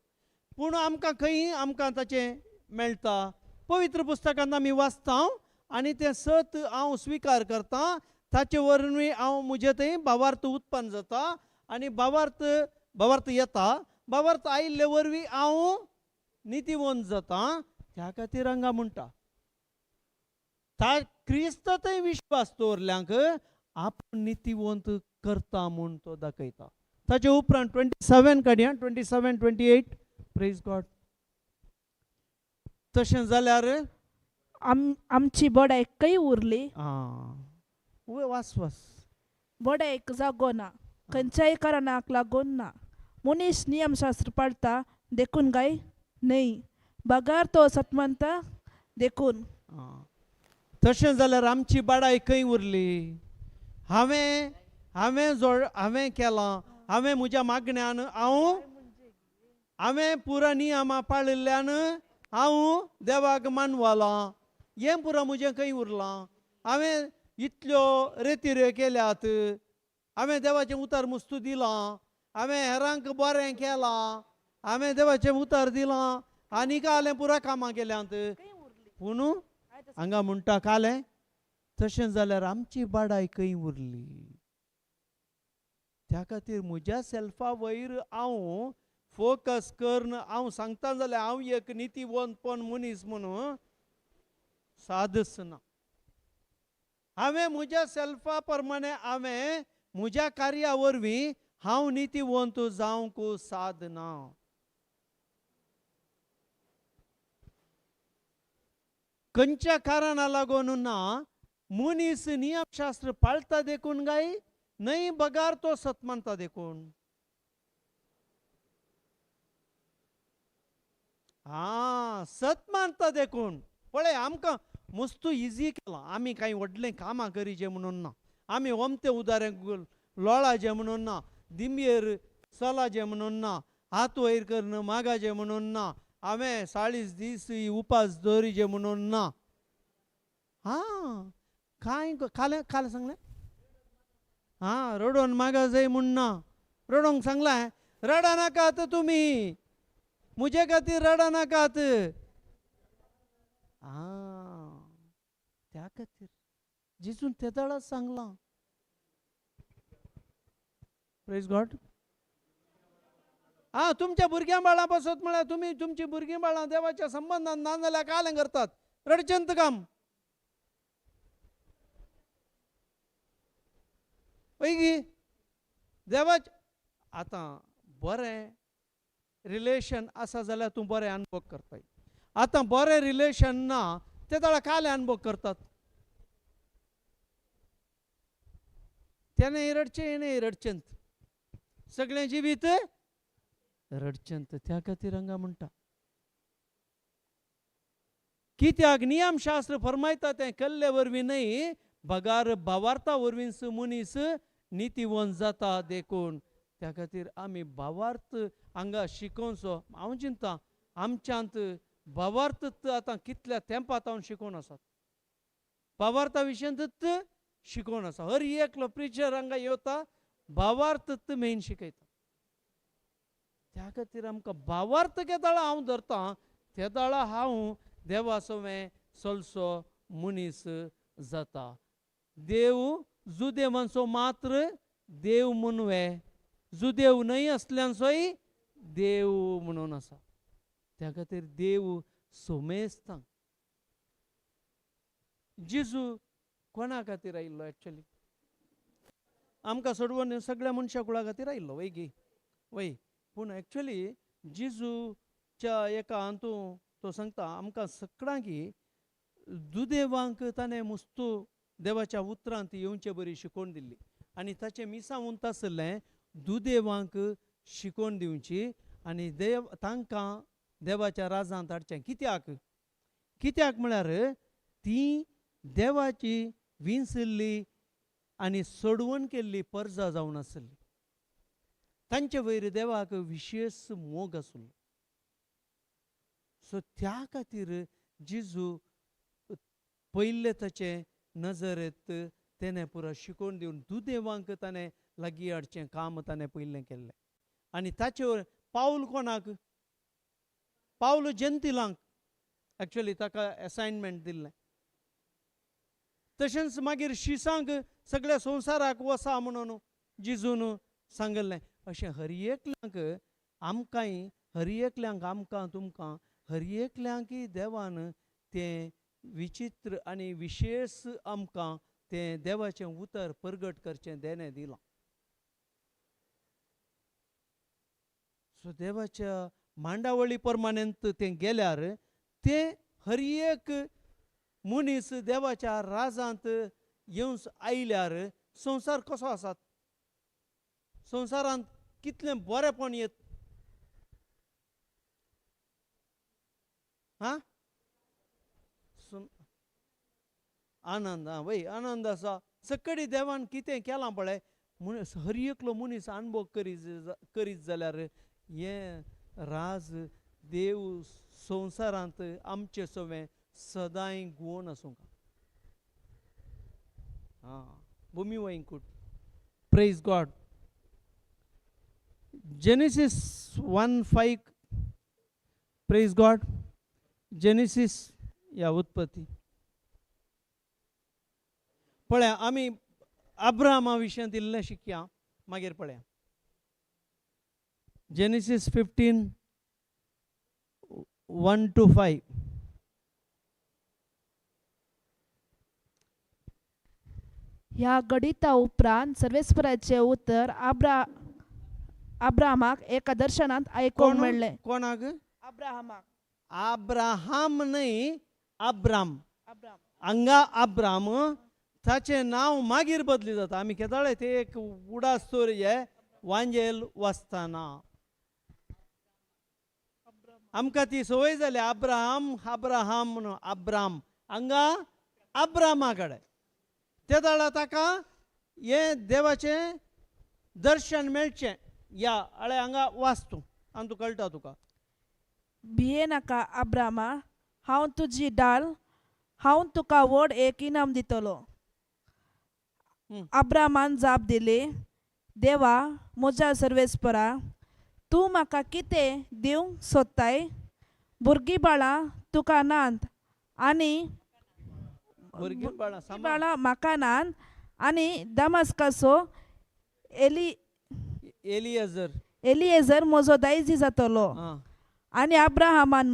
पूण आमकां खंय आमकां ताचें मेळटा. पवित्र पुस्तकांत आमी वाचता आनी तें सत हांव स्विकार करता. ताचे वरवीं हांव म्हजे थंय भावार्थ उत्पन्न जाता आनी भावार्थ येता. भावार्थ आयिल्ले वरवीं हांव नितीवंत जाता. त्या खातीर हांगा म्हणटा, क्रिस्तांतय विश्वास दवरल्यांक आपूण नितीवंत करता म्हूण तो दाखयता. ताचे उपरांत 27 काडया, 27, 28. Praise God. तशें जाल्यार आमची बडायकय उरली. वास बडायक जागो ना, खंयच्याय कारणाक लागून ना. मनीस नियमशास्त्र पाळटा देखून काय न्हय, बगार तो सतमंत देखून. तशें जाल्यार आमची बाडाय खंय उरली? हांवें केलां, हांवें म्हज्या मागण्यान हांवें पुरा नियमां पाळिल्ल्यान हांव देवाक मानवालां. हें पुरा म्हजें खंय उरलां? हांवें इतल्यो रेतीऱ्यो केल्यात, हांवें देवाचें उतार मुस्तू दिलां, हांवें हेरांक बरें केलां, हांवें देवाचें उतार दिलां, आनी कालें पुरा कामां केल्यांत. पूण हांगा म्हणटा कालें, तशें जाल्यार आमची बाडाय खंय उरली? त्या खातीर म्हज्या सेल्फा वयर हांव फोकस करन हांव सांगता जाल्यार हांव एक नितीवंतपण मनीस म्हणून सादच ना. हांवें म्हज्या सेल्फा प्रमाणे हांवें म्हज्या कार्या वरवीं हांव नितीवंत जावंक साद ना. खंयच्या कारणा लागून ना? मनीस नियमशास्त्र पाळटा देखून काय न्हय, बगार तो सतमंता देखून. सतमंता देखून. पळय, आमकां मस्तू इजी केलां. आमी कांय व्हडलें कामां करीचें म्हणून ना, आमी ओमतें उदारें लोळाचें म्हणून ना, दिंबयेर चलाचें म्हणून ना, हात वयर करन मागाचें म्हणून ना, हांवें 40 दीस उपास दवरिचें म्हणून ना. कांय काल सांगलें रडोन मागा जाय म्हूण ना. रडोंक सांगलां, रडा नाकात तुमी, म्हजे खातीर रडा नाकात. त्या खातीर जेजून त्या दाळाच सांगलां. Praise God. तुमच्या भुरग्यां बाळां पासत म्हळ्यार तुमी तुमची भुरगीं बाळां देवाच्या संबंधान ना जाल्यार कालें करतात, रडचेंत काम. पैगी देवाच आतां बरें रिलेशन आसा जाल्यार तूं बरें अनुभव करताय. आतां बरें रिलेशन ना ते ताळा काले अनुभव करतात. त्याने रडचें येणे रडचंत सगळें जिवीत रडचंत. त्या खातीर हांगा म्हणटा कित्याक नियमशास्त्र फरमायता तें केल्ले वरवीं न्हय, बगार भावार्था वरवींच मनीस नितीवंत जाता देखून. त्या खातीर आमी भावार्थ हांगा शिकोवचो. हांव चिंता आमच्यांत भावार्थ आतां कितल्या तेंपात हांव शिकोवन आसात. भावार्था विशयंतच शिकोवन आसा. हर एकलो प्रिचर हांगा येता भावार्थच मेन शिकयता. त्या खातीर आमकां भावार्थ केदाळा हांव धरतां त्या दाळा हांव देवा सोवें चलसो मनीस जाता. देव जुदेवांचो मात्र देव म्हणुवे, जुदेव न्हय असल्यांचोय देव म्हणून आसा. त्या खातीर देव सोमेस्तां. जेजू कोणा खातीर आयिल्लो एक्चुअली? आमकां सोडवून सगळ्या मनशा कुळा खातीर आयिल्लो वय गी वय. पूण एक्चुअली जेजूच्या एका हातूंत तो सांगता आमकां सगळ्यांक दुदेवांक ताणें मुस्तू देवाच्या उतरांत येवचे बरी शिकोवन दिल्ली आनी ताचें मिसावंत आसलें दुदेवांक शिकोवन दिवची आनी देव तांकां देवाच्या राजांत हाडचें. कित्याक म्हळ्यार ती देवाची विंचल्ली आनी सोडवण केल्ली परजा जावन आसली. तांचे वयर देवाक विशेश मोग आसलो. सो त्या खातीर जेजू पयले ताचे नजरेत तेणें पुरो शिकोवन दिवन दुदेवांक ताणें लागीं हाडचें काम ताणें पयलें केल्लें. आनी ताचे वर पावल कोणाक? पावल जेंतिलांक एक्चुअली ताका असायनमेंट दिल्लें. तशेंच मागीर शिसांक सगळ्या संवसाराक वसा म्हणून जेजून सांगलें. अशें हर एकल्यांक आमकांय हर एकल्यांक आमकां तुमकां हर एकल्यांक देवान तें विचित्र आनी विशेश आमकां तें देवाचें उतर परगट करचें देणें दिलां. सो देवाच्या मांडावळी प्रमाणेंत तें गेल्यार तें हर एक मनीस देवाच्या राजांत येवन आयल्यार संवसार कसो आसात? संवसारांत कितलें बरेंपण येत. हा आनंद वय आनंद आसा. सकडी देवान कितें केलां पळय हर एकलो मनीस अनुभव करीत जाल्यार हें राज देव संवसारांत आमचे सोवें सदांय गुवोन आसूंक. भुमी वैंकूट praise God. Genesis 1:5 praise God. Genesis या उत्पत्ती पळया आमी अब्राहमा विशयी इल्लें शिकया मागीर पळया. जेनेसीस 15:1-5. ह्या गडिता उपरांत सर्वेस्पराचे उतर अब्राहमाक एका दर्शनांत आयकोंक मेळ्ळें. कोणाक? अब्राहमाक. अब्राहम न्हय अब्राम. हांगा अब्राम ताचें नांव मागीर बदली जाता. आमी केदाळे ते एक उडास्तोर हे वांजेल वाचतना आमकां ती संवय जाली. अब्राहम म्हणून अब्राम हांगा अब्रामा कडेन त्या दाळा ताका हें देवाचें दर्शन मेळचें. या आळे हांगा वाच तूं आनी तूं कळटा तुका. भिये नाका अब्रामा, हांव तुजी डाल, हांव तुका व्हड एक इनाम दितलो. अब्रामान जाप दिली, देवा म्हज्या सर्वेस्परा, तूं म्हाका कितें दिवंक सोदताय? भुरगीं बाळां तुका नात आनी बाळां म्हाका नात आनी दमास्काचो एलिएझर म्हजो दायजी जातलो. आनी अब्राहमान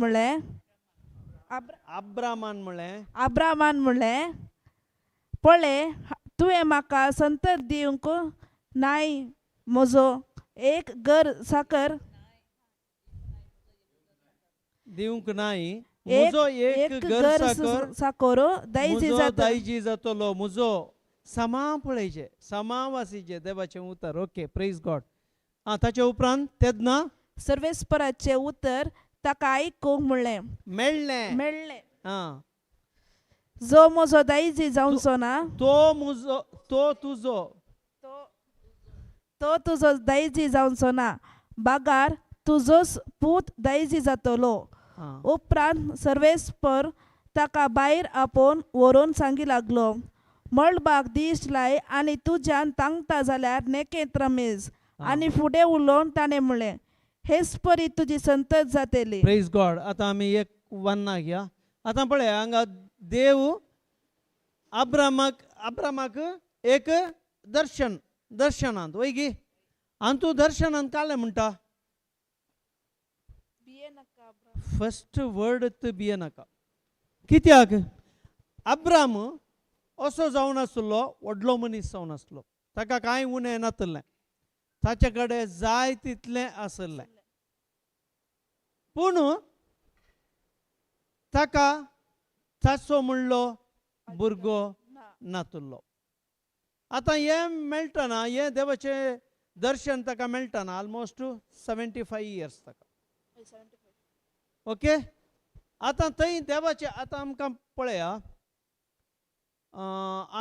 म्हणलें पळय तुवें म्हाका संतत दिवंक नाय म्हजो एक घर साकर दिवंक नाही एक मुजो एक घर साकर साकोरो दायजी मुजो जाता दायजी जातलो मुजो समा पळयचे समावासीचे देवाचे उतर ओके प्रेज गॉड ताचे उपरांत तेदना सर्वेस्पराचे उतर ताका आयकूंक म्हणलें मेळ्ळें मेळ्ळें आं जो म्हजो दायजी जावचो ना तो तुजो तो तुजो दायजी जावचो ना बागार तुजोच पूत दायजी जातलो आं उपरांत सर्वेस्पर ताका भायर आपोवन व्हरून सांगी लागलो मळबाक दिश्ट लाय आनी तुज्यान तांगता जाल्यार नेकेत रमेज आनी फुडें उलोवन ताणें म्हणलें हेच परी तुजी संतत जातली प्रेज गॉड आतां आमी एक वन्ना घेया आतां पळय हांगा देव अब्रामाक एक दर्शनांत वय गी आनी तूं दर्शनांत कालें म्हणटा फर्स्ट वर्ड भियेनाका कित्याक अब्राम असो जावन आसलो व्हडलो मनीस जावन आसलो ताका कांय उणें नासलें ताचे कडेन जाय तितलें आसलें पूण ताका ताचो म्हणलो भुरगो नातलो आतां हें मेळटना हें देवाचें दर्शन ताका मेळटना ऑलमोस्ट 75 इयर्स ताका ओके आतां थंय देवाचें आतां आमकां पळया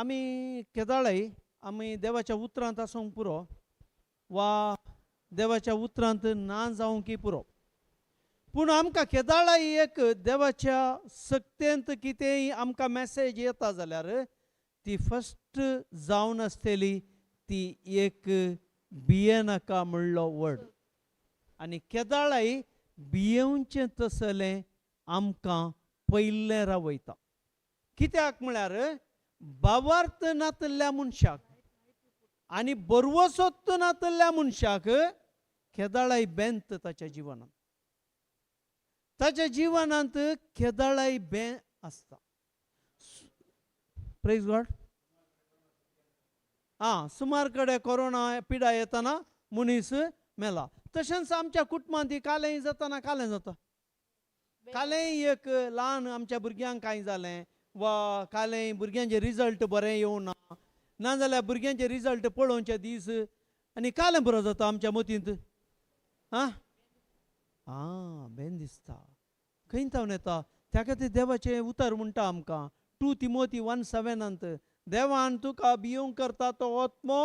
आमी केदाळय आमी देवाच्या उतरांत आसूंक पुरो वा देवाच्या उतरांत ना जावंकी पुरो पूण आमकां केदाळय एक देवाच्या सक्तेंत कितेंय आमकां मॅसेज येता जाल्यार ती फस्ट जावन आसतली ती एक भियेनाका म्हणलो वर्ड आनी केदाळय भियेवचें तसलें आमकां पयलें रावयता कित्याक म्हळ्यार भावार्थ नातल्या मनशाक आनी बरवसोत्त नातल्या मनशाक केदाळय बेंत ताच्या जिवनांत केदाळय बे आसता प्रेज गॉड सुमार कडेन कोरोना पिडा येतना मनीस मेला तशेंच आमच्या कुटुंबांत कालें जातना कालें जाता कालें एक ल्हान आमच्या भुरग्यांक कांय जालें वा कालें भुरग्यांचे रिजल्ट बरें येवना नाजाल्यार भुरग्यांचे रिजल्ट पळोवचे दीस आनी कालें बरो जाता आमच्या मतींत बेन दिसता खंय जावन येता त्या खातीर देवाचें उतर म्हणटा आमकां 2 तिमोथी 1:7 देवान तुका भिवंक करता तो आत्मो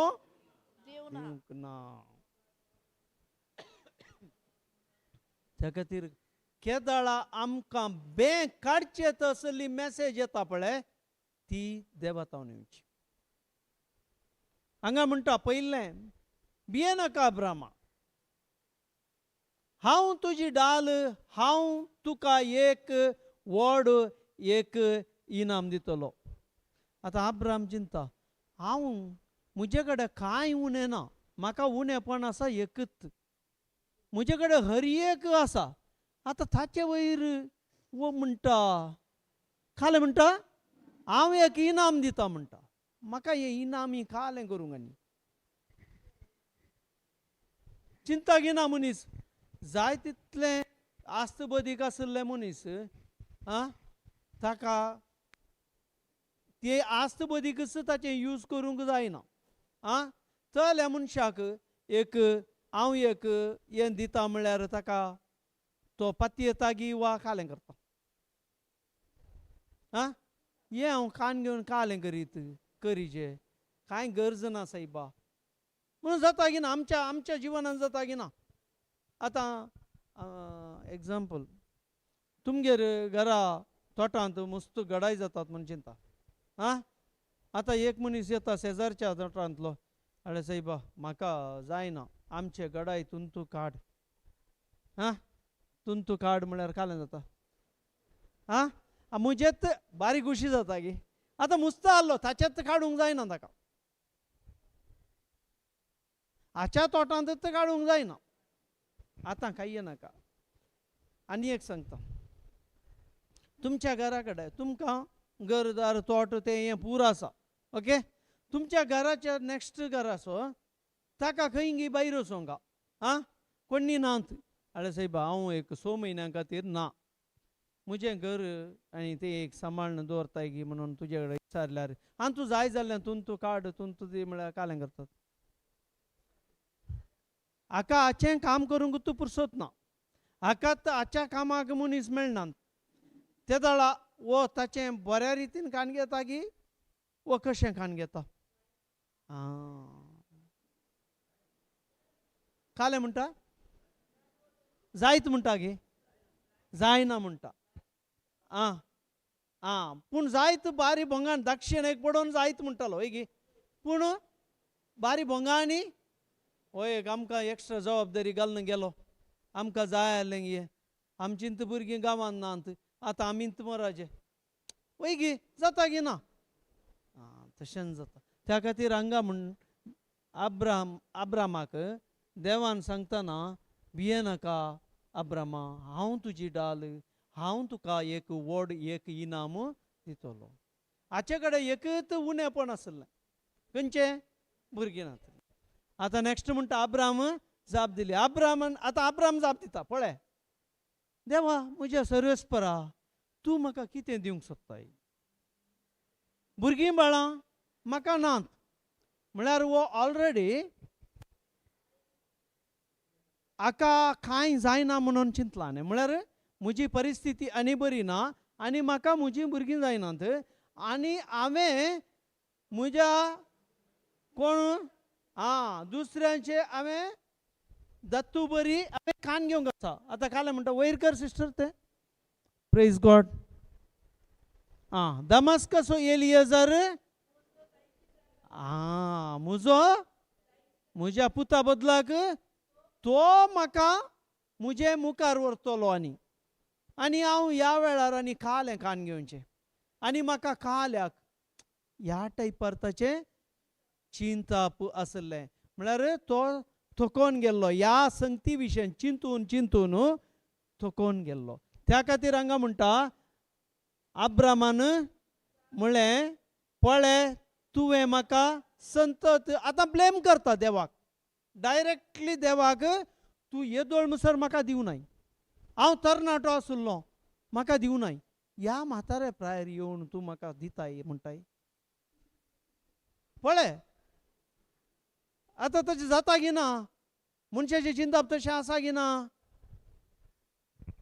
दिवंक ना त्या खातीर केदाळा आमकां बे काडचे तसली मॅसेज येता पळय ती देवातावन येवची हांगा म्हणटा पयलें भियेनाका अब्रामा हांव तुजी डाल हांव तुका एक व्हड एक इनाम दितलो आतां अब्राम चिंता हांव म्हजे कडेन कांय उणें ना म्हाका उणेंपण आसा एकच म्हजे कडेन हर एक आसा आतां ताचे वयर वो म्हणटा खालें म्हणटा हांव एक इनाम दिता म्हणटा म्हाका हें इनामी खालें करूंक आनी चिंता घेना मनीस जाय तितलें आस्त बदीक आसले मनीस ताका ते आस्त बदीकच ताचें यूज करूंक जायना तल्या मनशाक एक हांव एक हें दिता म्हळ्यार ताका तो पातये तागी वा कालें करता हें हांव कान घेवन कालें करीचे कांय गरज ना सायबा म्हणून जाता की ना आमच्या जिवनांत जाता की ना आतां एग्जाम्पल तुमगेर घरा तोटांत मस्त गडाय जातात म्हण चिंता आतां एक मनीस येता शेजारच्या तोटांतलो अरे सायबा म्हाका जायना आमचे गडाय तुंतू काड तुंतू काड म्हळ्यार कालें जाता म्हजेत बारीक उशी जाता गे आतां मुस्त आसलो ताचेत काडूंक जायना ताका हाच्या तोटांत काडूंक जायना आतां काय नाका आनी एक सांगता तुमच्या घरा कडेन तुमकां घरदार तोट तें हें पूर आसा ओके तुमच्या घराच्या नेक्स्ट घर असो ताका खंय गी भायर वचोंका आं कोणी नात अरे साहेब हांव एक 6 म्हयन्यां खातीर ना म्हजें घर आनी तें एक सांबाळून दवरताय गी म्हणून तुजे कडेन विचारल्यार आनी तूं जाय जाल्यार तूं काड तूं दी म्हळ्यार कालें करतात हाका हाचें काम करूंक तूं पुरसत ना हाका हाच्या कामाक मनीस मेळनात ते दाळा वो ताचें बऱ्या रितीन कान घेता की वो कशें कान घेता कालें म्हणटा जायत म्हणटा गे जायना म्हणटा आं आं पूण जायत बारी भोंगान दक्षिणेक पडोवन जायत म्हणटालो गे पूण बारी भोंगांनी हो एक आमकां एक्स्ट्रा जबाबदारी घालून गेलो आमकां जाय आसलें गे आमचीं त भुरगीं गांवांत नात आतां आमींत मराजे वय गे जाता गे ना तशें जाता त्या खातीर हांगा म्हण आब्रामाक देवान सांगतना भियेनाका आब्रामा हांव तुजी डाल हांव तुका एक व्हड एक इनाम दितलो हाचे कडेन एकच उणेपण आसलें खंयचें भुरगीं नात आतां नेक्स्ट म्हणटा आब्राम जाप दिली आतां आब्राम जाप दिता पळय देवा म्हज्या सर्वेस्परा तूं म्हाका कितें दिवंक सोदताय भुरगीं बाळां म्हाका नात म्हळ्यार वो ऑलरेडी हाका कांय जायना म्हणून चिंतला न्ही म्हळ्यार म्हजी परिस्थिती आनी बरी ना आनी म्हाका म्हजीं भुरगीं जायनात आनी हांवें म्हज्या कोण दुसऱ्यांचे हांवें दत्तू बरी हांवें कान घेवंक आसा आतां कालें म्हणटा वयर कर सिस्टर ते प्रेज गॉड दमास्कसो एलियेजर म्हज्या पुता बदलाक तो म्हाका म्हजे मुखार व्हरतलो आनी हांव ह्या वेळार आनी कालें कान घेवचें आनी म्हाका काल्याक ह्या टायपार ताचें चिंतप आसलें म्हळ्यार तो थकोन गेल्लो ह्या संगती विशयी चिंतून थकोन गेल्लो त्या खातीर हांगा म्हणटा आब्रामान म्हळें पळय तुवें म्हाका संतत आतां ब्लेम करता देवाक डायरेक्टली देवाक तूं येदोळ मुसर म्हाका दिवनाय हांव तरणाटो आसुल्लो म्हाका दिवनाय ह्या म्हाताऱ्या प्रायर येवन तूं म्हाका दिताय म्हणटाय पळय आतां तशें जाता की ना मनशाचें चिंतप तशें आसा की ना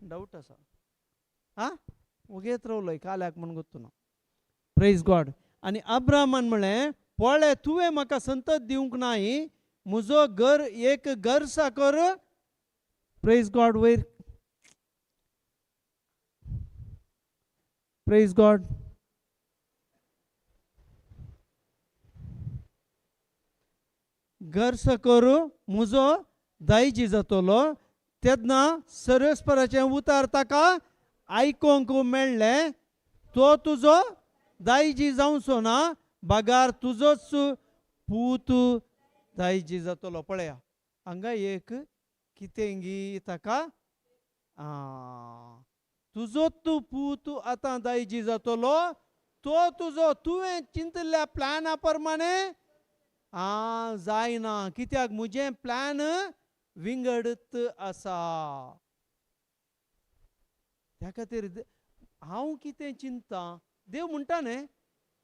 डावट आसा उगेत रावलोय काल्याक म्हूण गुत्तू प्रेज गॉड आनी अब्रामान म्हळें पळय तुवें म्हाका संतत दिवंक नाय म्हजो घर एक घर साकर प्रेज गॉड वयर प्रेज गॉड घर साकर म्हजो दायजी जातलो तेन्ना सर्वेस्पराचें उतार ताका आयकोंक मेळ्ळें तो तुजो दायजी जावचो ना बागार तुजोच पूत दायजी जातलो पळया हांगा एक कितें गी ताका तुजोच पूत आतां दायजी जातलो तो तुजो तुवें चिंतल्या प्लॅना प्रमाणे जायना कित्याक म्हजें प्लॅन विंगडत आसा त्या खातीर हांव कितें चिंत्तां देव म्हणटा न्ही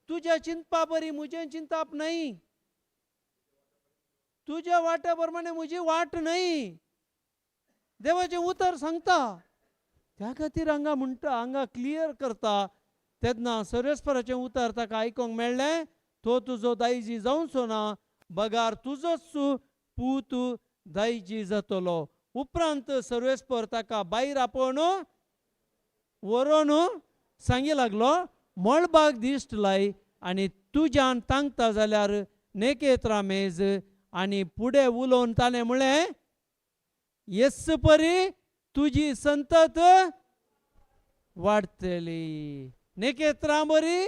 तुज्या चिंतपा बरी म्हजें चिंतप न्हय तुज्या वाट्या प्रमाणे म्हजी वाट न्हय देवाचें उतर सांगता त्या खातीर हांगा म्हणटा हांगा क्लियर करता तेन्ना सर्वेस्पराचें उतर ताका आयकोंक मेळ्ळें तो तुजो दायजी जावचो ना बगार तुजोच पूत दायजी जातलो उपरांत सर्वेस्पर ताका भायर आपोवन व्हरोन सांगी लागलो मळबाक दिश्ट लाय आनी तुज्यान तांकता जाल्यार नेकेत रामेज आनी फुडें उलोवन ताणें म्हळें येस परी तुजी संतत वाडटली नेकेत रामरी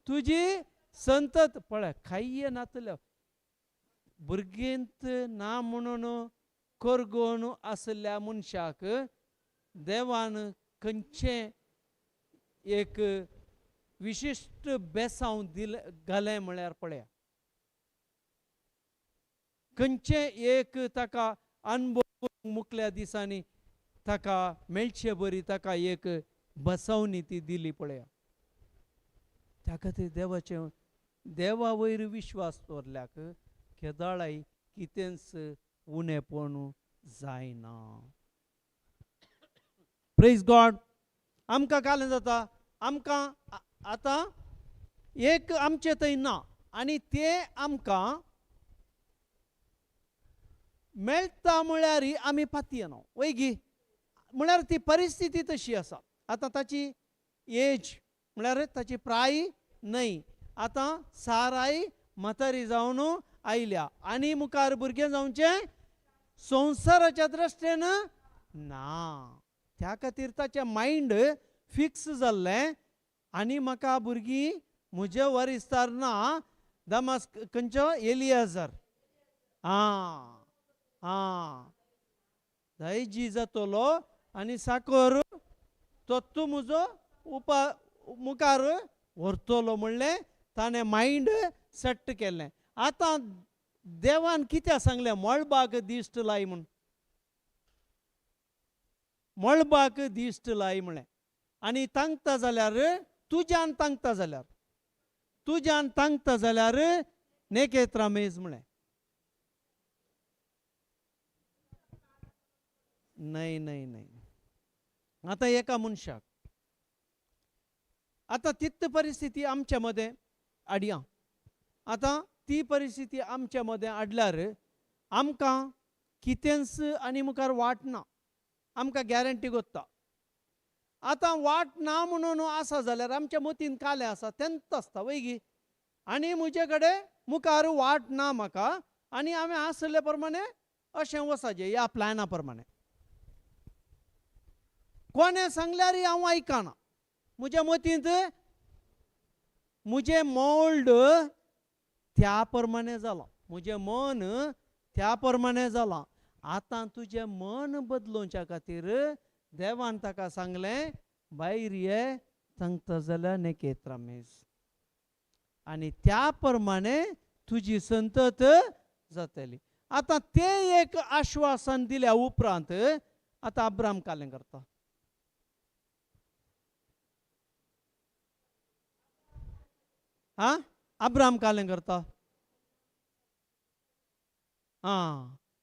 तुजी संतत पळय खाय्य नातल्या भुरगेंत ना म्हणून करगोन आसल्या मनशाक देवान खंयचें एक विशिश्ट बेसांव घालें म्हळ्यार पळया खंयचे एक ताका अनुभव मुकल्या दिसांनी ताका मेळचे बरी ताका एक बसवणी ती दिली पळया. त्या खातीर देवा वयर विश्वास दवरल्याक केदाळाय कितेंच उणेपण जायना. Praise God. आमकां कालें जाता, आमकां आतां एक आमचे थंय ना आनी ते आमकां मेळटा म्हळ्यार आमी पातयेना येना वैगी, म्हळ्यार ती परिस्थिती तशी आसा. आतां ताची एज म्हळ्यार ताची प्राय न्हय, आतां साराय म्हातारी जावन आयल्या आनी मुखार भुरगें जावचें संवसाराच्या दृश्टेन ना. त्या खातीर ताचें मायंड फिक्स जाल्लें आनी म्हाका भुरगीं म्हजे वरिस्तार ना दामास्क खंयचो एलियाजर थंय जी जातलो आनी साकर तो म्हजो मुखार व्हरतलो म्हणलें ताणें मायंड सेट केल्लें. आतां देवान कित्याक सांगलें मळबाक दिश्ट लाय म्हूण, मळबाक दिश्ट लाय म्हळें. आनी तांकता जाल्यार तुज्यान तांकता जाल्यार नेकेत्रां मेज म्हळें. नाही. आतां एका मनशाक आतां तितली परिस्थिती आमच्या मदें हाडया. आतां ती परिस्थिती आमच्या मदें हाडल्यार आमकां कितेंच आनी मुखार वाट ना, आमकां गॅरंटी कोत्ता. आतां वाट ना म्हणून आसा जाल्यार आमच्या मतीन कालें आसा तेंत आसता वैगी. आनी म्हजे कडेन मुखार वाट ना म्हाका आनी हांवें आसले प्रमाणे अशें वसाचें ह्या प्लॅना प्रमाणे. कोणें सांगल्यार हांव आयकना. म्हज्या मतींत म्हजें मोल्ड त्या प्रमाणे जालां, म्हजें मन त्या प्रमाणे जालां. आतां तुजें मन बदलोवच्या खातीर देवान ताका सांगलें भायर ये, सांगता जाल्यार नेकेत्रां मेज. आनी त्या प्रमाणे तुजी संतत जातली. आतां तें एक आश्वासन दिल्या उपरांत आतां अब्राम कालें करता. अब्राम कालें करता.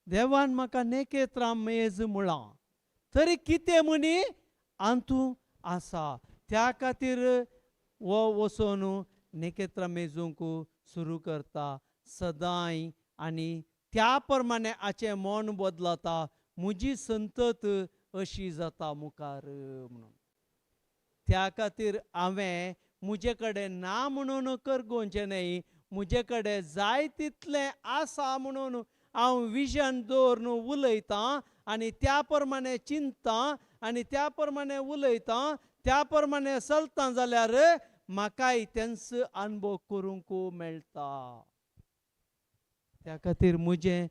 देवान म्हाका नेकेत्रां मेज म्हळां तरी कितें म्हणी आंतू आसा. त्या खातीर वो वचोन नेकेत्रां मेजूंक सुरू करता सदांय आनी त्या प्रमाणे हाचें मन बदलता. म्हजी संतत अशी जाता मुखार म्हणून. त्या खातीर हांवें म्हजे कडेन ना म्हणून करगोवचें न्हय, म्हजे कडेन जाय तितलें आसा म्हणून हांव विजन दवरून उलयतां आनी त्या प्रमाणे चिंततां आनी त्या प्रमाणे उलयतां, त्या प्रमाणे चलतां जाल्यार म्हाकाय तेंच अनुभव करूंक मेळटा. त्या खातीर म्हजें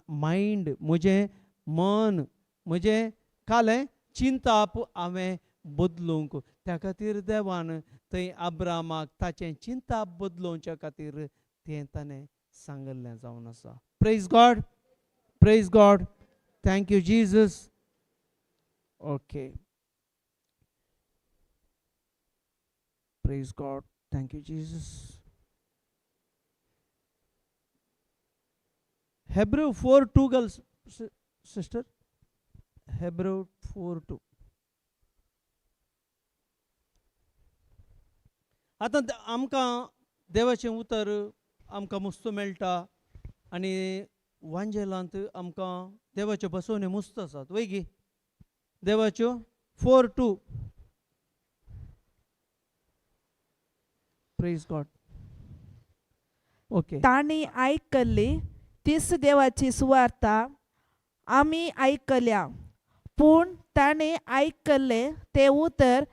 मायंड, म्हजें मन, म्हजें कालें चिंताप हांवें बदलूंक. त्या खातीर देवान थंय अब्रामाक ताचें चिंताप बदलोवच्या खातीर तें ताणें सांगल्लें जावन आसा. Praise God, praise God. Thank you Jesus. Okay, praise God. Thank you Jesus. Hebrew 4:2 girls, sister. Hebrew 4:2. आतां आमकां देवाचें उतर आमकां मुस्त मेळटा आनी वांजेलांत आमकां देवाच्यो बसोवण्यो मुस्त आसात वैगी. देवाच्यो 4:2. Praise God. ओके. तांणी आयकल्ली तीच देवाची सुवार्ता आमी आयकल्या, पूण ताणें आयकल्ले ते उतर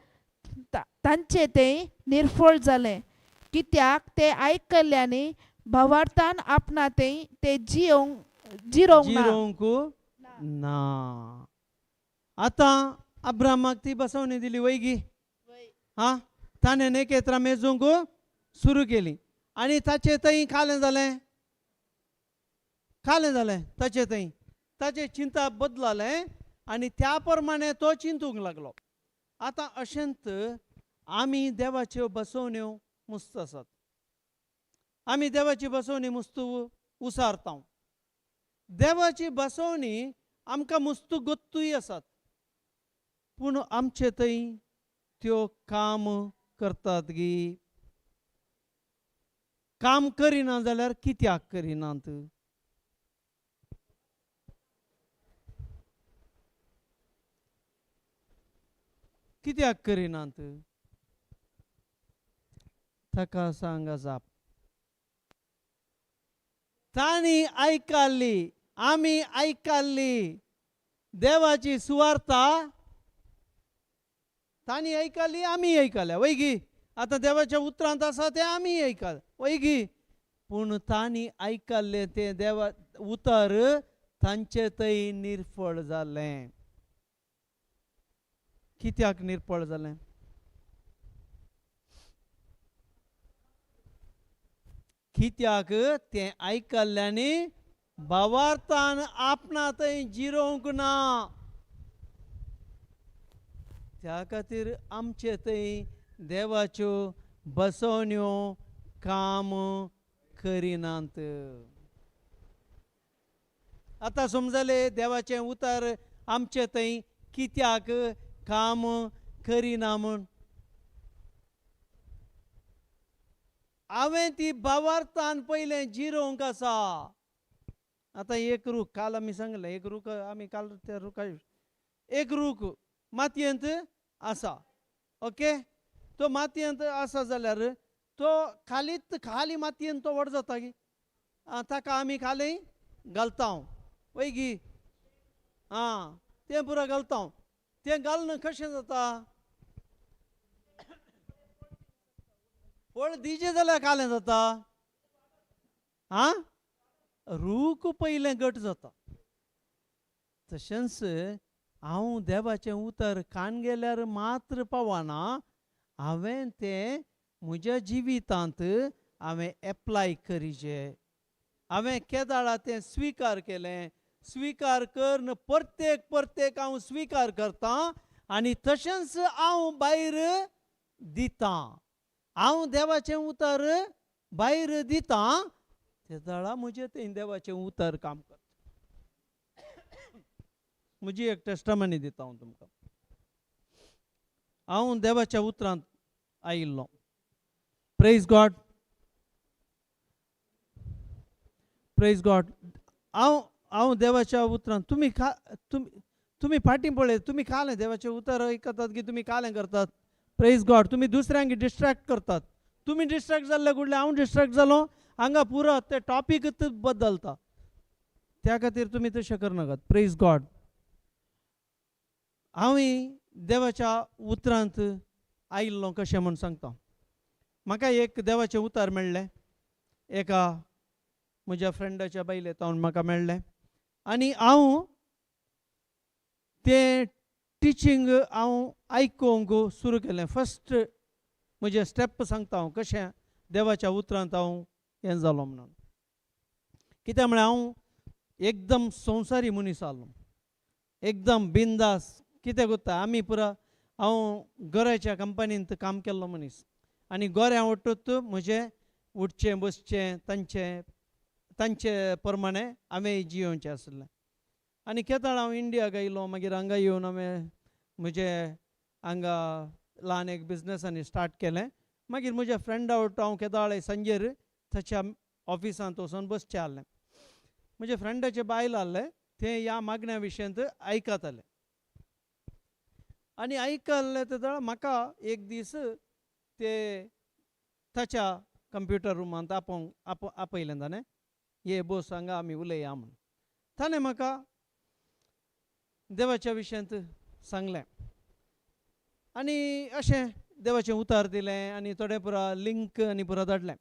तांचे तें निर्फळ जालें, कित्याक ते आयकल्ल्यानी भावार्थान आपणा ते जिरोवंक ना. आतां अब्रामाक ती बसवणी दिली वैगी. ताणें नेकेत्रां मेजूंक सुरू केली आनी ताचें थंय कालें जालें. कालें जालें ताचे थंय ताचे चिंता बदललें आनी त्या प्रमाणे तो चिंतूंक लागलो. आतां अशेंत आमी देवाच्यो बसोवण्यो मुस्त आसात. आमी देवाची बसोवणी मुस्त उसारता. देवाची बसोवणी आमकां मुस्त गोत्तूय आसात, पूण आमचे थंय त्यो काम करतात गी. काम करिना जाल्यार कित्याक करिनात? कित्याक करिनात? ताका सांगा जाप. तांणी आयकल्ली, आमी आयकल्ली देवाची सुवार्ता. तांणी आयकल्ली, आमी आयकल्या वैगी. आतां देवाच्या उतरांत आसा तें आमी आयकल वैगी. पूण तांणी आयकल्लें तें देवा उतर तांचे थंय निर्फळ जालें. कित्याक निर्फळ जालें? कित्याक तें आयकल्ल्यानी भावार्थान आपणा थंय जिरोवंक ना. त्या खातीर आमचे थंय देवाच्यो बसोवण्यो काम करिनात. आतां समजलें देवाचें उतर आमचे थंय कित्याक काम करिना म्हूण. हांवें ती भावार्थान पयलें जिरोवंक आसा. आतां एक रूख, काल आमी सांगलें एक रूख, आमी काल त्या रुखा एक रूख मातयेंत आसा. ओके, तो मातयेंत आसा जाल्यार तो खाली मातयेंत तो व्हड जाता गी. ताका आमी खाली घालता वैगी. तें पुरो घालता. तें घालून कशें जाता? व्हड दिजे जाल्यार कालें जाता. रूख पयलें घट जाता. तशेंच हांव देवाचें उतर कान गेल्यार मात्र पावना. हांवें तें म्हज्या जिवितांत हांवें एप्लाय करीचें. हांवें केदाळा तें स्विकार केलें. स्विकार करन परतेक हांव स्विकार करतां आनी तशेंच हांव भायर दितां. हांव देवाचें उतर भायर दितां, तेदाळा म्हजें थंय देवाचें उतर काम करता. म्हजी एक टेस्टमनी दिता हांव तुमकां. हांव देवाच्या उतरांत आयिल्लो. Praise God, praise God. हांव देवाच्या उतरांत तुमी फाटीं पळय, तुमी कालें देवाचें उतर आयकतात की तुमी कालें करतात? Praise God. तुमी दुसऱ्यांक डिस्ट्रॅक्ट करतात. तुमी डिस्ट्रॅक्ट जाल्ले कडले हांव डिस्ट्रॅक्ट जालो, हांगा पुरो तें टॉपिकच बदलता. त्या खातीर तुमी तशें करनाकात. Praise God. हांव देवाच्या उतरांत आयिल्लो कशें म्हूण सांगता. म्हाका एक देवाचें उतर मेळ्ळें. एका म्हज्या फ्रेंडाच्या बायलेतावन म्हाका मेळ्ळें आनी हांव तें टिचींग हांव आयकूंक सुरू केलें. फस्ट म्हजें स्टेप सांगता हांव कशें देवाच्या उतरांत हांव हें जालो म्हणून. कित्याक म्हळ्यार हांव एकदम संवसारी मनीस आसलो, एकदम बिंदास. कितें कोत्ता आमी पुरो, हांव गऱ्याच्या कंपनींत काम केल्लो मनीस आनी गोऱ्या वटूच म्हजें उठचें बसचें तांचे प्रमाणे हांवें जियोवचें आसलें. आनी केदाळ हांव इंडियाक आयलो. मागीर हांगा येवन हांवें म्हजें हांगा ल्हान एक बिजनसांनी स्टार्ट केलें. मागीर म्हज्या फ्रेंडा वटून हांव केदाळ सांजेर ताच्या ऑफिसांत वचून बसचें आहलें. म्हज्या फ्रेंडाचे बायल आहले, ते ह्या मागण्या विशयांत आयकताले आनी आयकल्ले तेदळ म्हाका एक दीस ते ताच्या कंप्युटर रुमांत आपयलें ताणें. ये बस हांगा आमी उलया म्हूण. ताणें म्हाका देवाच्या विशयांत सांगलें आनी अशें देवाचें उतर दिलें आनी थोडें पुरो लिंक आनी पुरो धाडलें.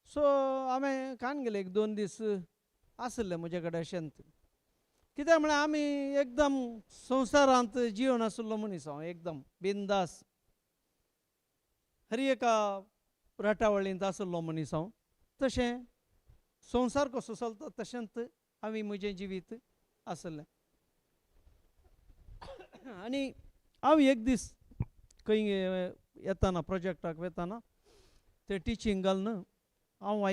सो हांवें कान गेलें. एक दोन दीस आसलें म्हजे कडेन अशेंत. कित्याक म्हळ्यार आमी एकदम संवसारांत जियोन आशिल्लो मनीस. हांव एकदम बिंदास हर एका राटावळींत आशिल्लो मनीस हांव. तशें संसार कसो चलता तशेंच हांवें म्हजें जिवीत आसलें. आनी हांव एक दीस खंय येताना प्रोजेक्टाक वेताना ते टिचींगाल न्हू हांव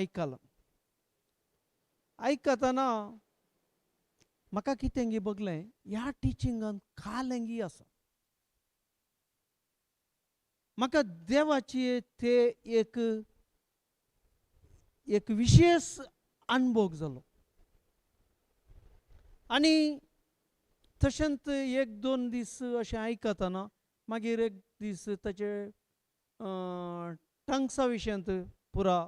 आयकताना म्हाका कितेंगी बगलें ह्या टिचींगान कालेंगी आसा. म्हाका देवाची ते एक विशेष अनुभव जालो. आनी तशेंच एक दोन दीस अशें आयकताना मागीर एक दीस ताचे टंग्सा विशयांत पुरा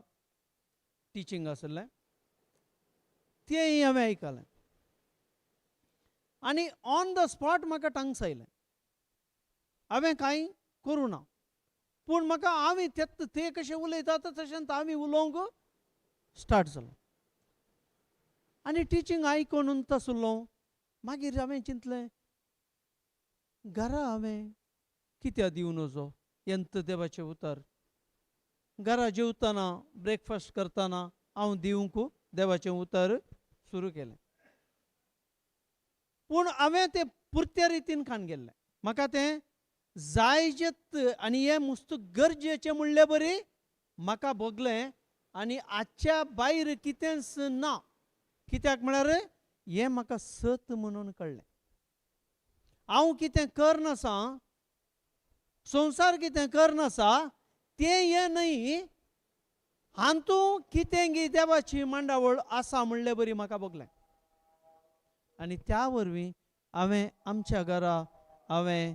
टिचींग आसलें तेंय हांवें आयकलें. आनी ऑन द स्पॉट म्हाका टंग्स आयलें. हांवें कांय करूं ना, पूण म्हाका हांवें ते कशें उलयता तशेंच हांवें उलोवंक स्टार्ट जालो. आनी टिचींग आयकून तसलो मागीर हांवें चिंतलें घरा हांवें कित्या दिवं नजो एंत देवाचें उतर. घरा जेवतना ब्रेकफास्ट करतना हांव दिवंक देवाचें उतर सुरू केलें. पूण हांवें तें पुरत्या रितीन खावन गेल्लें. म्हाका तें जायजेत आनी हें मस्त गरजेचें म्हणलें बरी म्हाका भोगलें. आनी हाच्या भायर कितेंच ना. कित्याक म्हळ्यार हें म्हाका सत म्हणून कळ्ळें. हांव कितें करनासा, संवसार कितें करनासा तें हें न्हय, हातूंत कितेंगी देवाची मांडावळ आसा म्हणलें बरी म्हाका भोगलें. आनी त्या वरवीं हांवें आमच्या घरा हांवें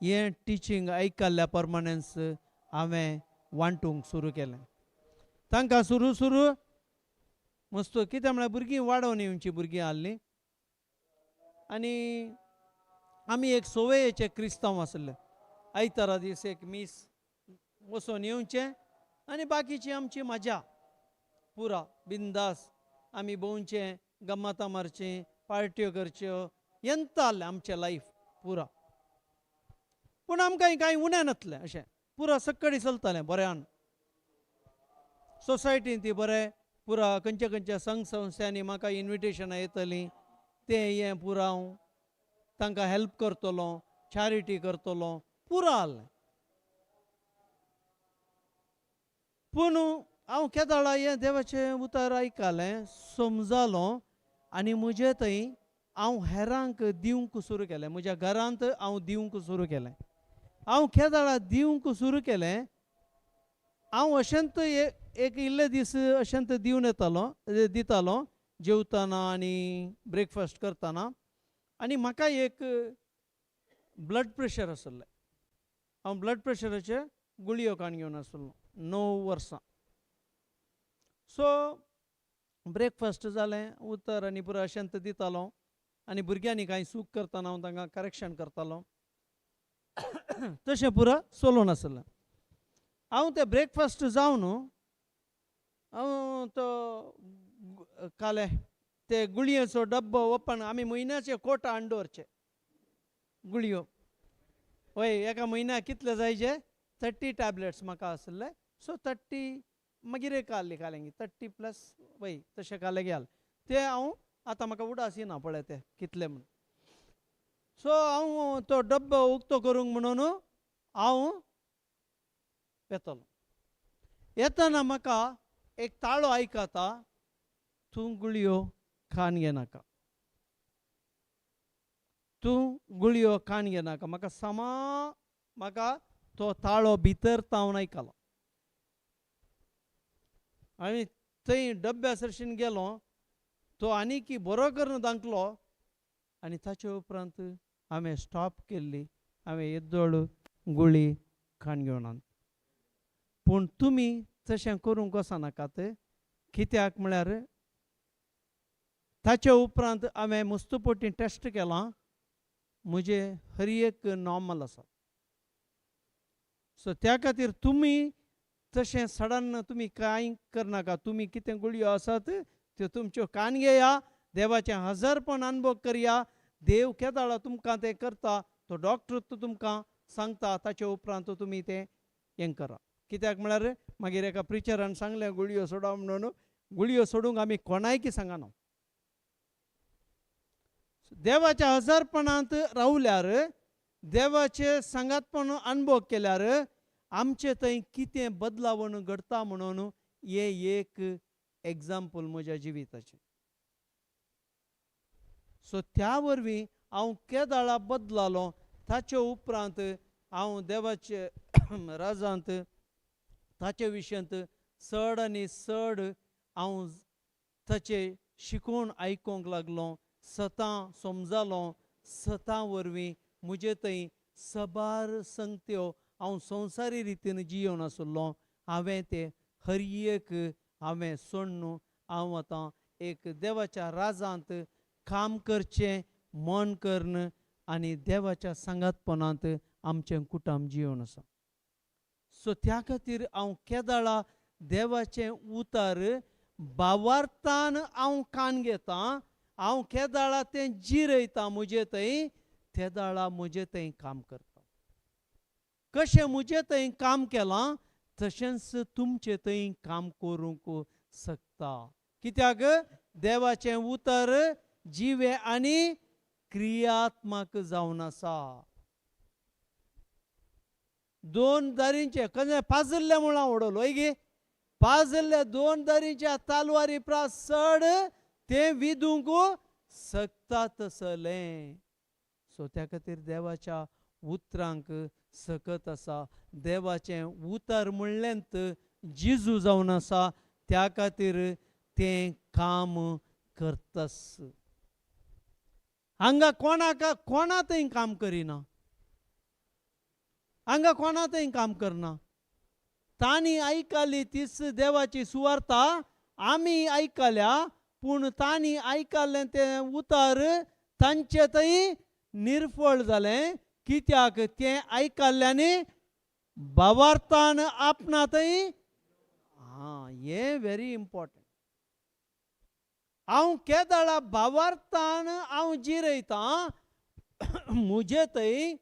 हें टिचींग आयकल्ल्या प्रमाणेंच हांवें वांटूंक सुरू केलें. तांकां सुरू मस्त कितें म्हळ्यार भुरगीं वाडोवन येवचीं भुरगीं आहलीं. आनी आमी एक सवयेचे क्रिस्तांव आसले. आयतारा दीस एक मीस वचोन येवचें आनी बाकीची आमची मजा पुरा बिंदास आमी भोंवचें, गम्मातां मारचीं, पार्ट्यो करच्यो, हेंच आहलें आमचें लायफ पुरा. पूण आमकां कांय उणें नासलें. अशें पुरा सक्कडी चलतालें बऱ्यान. सोसायटीन ती बरें पुरा खंयच्या संघ संस्थांनी म्हाका इन्विटेशनां येतलीं. तें हें पुरा हांव तांकां हेल्प करतलो, चॅरिटी करतलो, पुरा आहलें. पूण हांव केदाळा हें देवाचें उतर आयकलें, समजलो आनी म्हजे थंय हांव हेरांक दिवंक सुरू केलें. म्हज्या घरांत हांव दिवंक सुरू केलें. हांव केदाळा दिवंक सुरू केलें. हांव अशेंत एक इल्ले दीस अशेंत दिवन दितालो जेवतना आनी ब्रेकफास्ट करतना. आनी म्हाका एक ब्लड प्रेशर आसलें. हांव ब्लड प्रेशराचे गुळयो खावन घेवन आसलो 9 वर्सां. सो ब्रेकफास्ट जालें, उतर आनी पुरो अशेंत दितालो आनी भुरग्यांनी कांय सूख करतना हांव तांकां करेक्शन करतालो. तशें पुरो चलून आसलें. हांव तें ब्रेकफास्ट जावन हांव तो काले ते गुळयेचो डब्बो ओपन आमी म्हयन्याचे कोटा हाडून दवरचे गुळयो. वय एका म्हयन्याक कितले जायचे 30 टॅबलेट्स म्हाका आसले. सो 30 मागीर एक आहली कालेंगी 30 प्लस वय तशें काले घाल ते हांव आतां म्हाका उडास येना पळय ते कितले म्हूण. सो हांव तो डब्बो उक्तो करूंक म्हणून हांव येतलो. येतना म्हाका एक ताळो आयकता, तूं गुळयो खावन घेनाका, तूं गुळयो खावन घेनाका. म्हाका तो ताळो भितर तावन आयकलो. हांवें थंय डब्या सरशीन गेलो. तो आनीक बरो करून दांकलो आनी ताचे उपरांत हांवें स्टॉप केल्ली. हांवें येदोळ गुळी खावन घेवन. पूण तुमी तशें करूंक वचनाकात. कित्याक म्हळ्यार ताचे उपरांत हांवें मस्तपटी टेस्ट केलां, म्हजें हर एक नॉर्मल आसा. सो त्या खातीर तुमी तशें सडन तुमी कांय करनाका. तुमी कितें गुळयो आसात त्यो तुमच्यो खावन घेया, देवाचें हजरपण अनुभव करया. देव केदाळा तुमकां तें करता, तो डॉक्टर तुमकां सांगता, ताचे उपरांत तुमी तें हें करा. कित्याक म्हळ्यार मागीर एका प्रिचरान सांगलें गुळयो सोडा म्हणून, गुळयो सोडूंक आमी कोणायकी सांगना. देवाच्या हजरपणांत रावल्यार, देवाचे संगातपण अनुभव केल्यार आमचे थंय कितें बदलावण घडटा म्हणून हे एक एग्जाम्पल म्हज्या जिविताचें. सो त्या वरवीं हांव केदाळा बदलालो. ताचे उपरांत हांव देवाचे राजांत ताचे विशयांत चड आनी चड हांव ताचे शिकोवन आयकोंक लागलो, स्वता समजालो. स्वता वरवीं म्हजे थंय सबार संगत्यो हांव संवसारी रितीन जियोन आसलो. हांवें ते हर एक हांवें सोडून हांव आतां एक देवाच्या राजांत काम करचें मन करन आनी देवाच्या सांगातपणांत आमचें कुटुंब जियोन आसा. सो त्या खातीर हांव केदाळा देवाचें उतर भावार्थान हांव कान घेतां. हांव केदाळा तें जिरयतां म्हजे थंय. केदाळा म्हजे थंय काम करता. कशें म्हजे थंय काम केलां तशेंच तुमचे थंय काम करूंक शकता. कित्याक देवाचें उतर जिवे आनी क्रियात्मक जावन आसा. दोन दारींचे कशें पाजल्ले म्हूण हांव उडयलो गे. पाजल्ले दोन दारींच्या तालवारी प्रास चड तें विदूंक शकता तसलें. सो त्या खातीर देवाच्या उतरांक सकत आसा. देवाचें उतर म्हणलेंत जिजू जावन आसा. त्या खातीर तें काम करतास. हांगा कोणा थंय काम करिना. हांगा कोणा थंय काम करना. तांणी आयकली तीच देवाची सुवार्ता आमी आयकल्या. पूण तांणी आयकल्लें तें उतर तांचे थंय निर्फळ जालें. कित्याक तें आयकल्ल्यानी भावार्थान आपणा थंय हे व्हेरी इम्पॉर्टंट. हांव केदाळा भावार्थान हांव जिरयतां. म्हजे थंय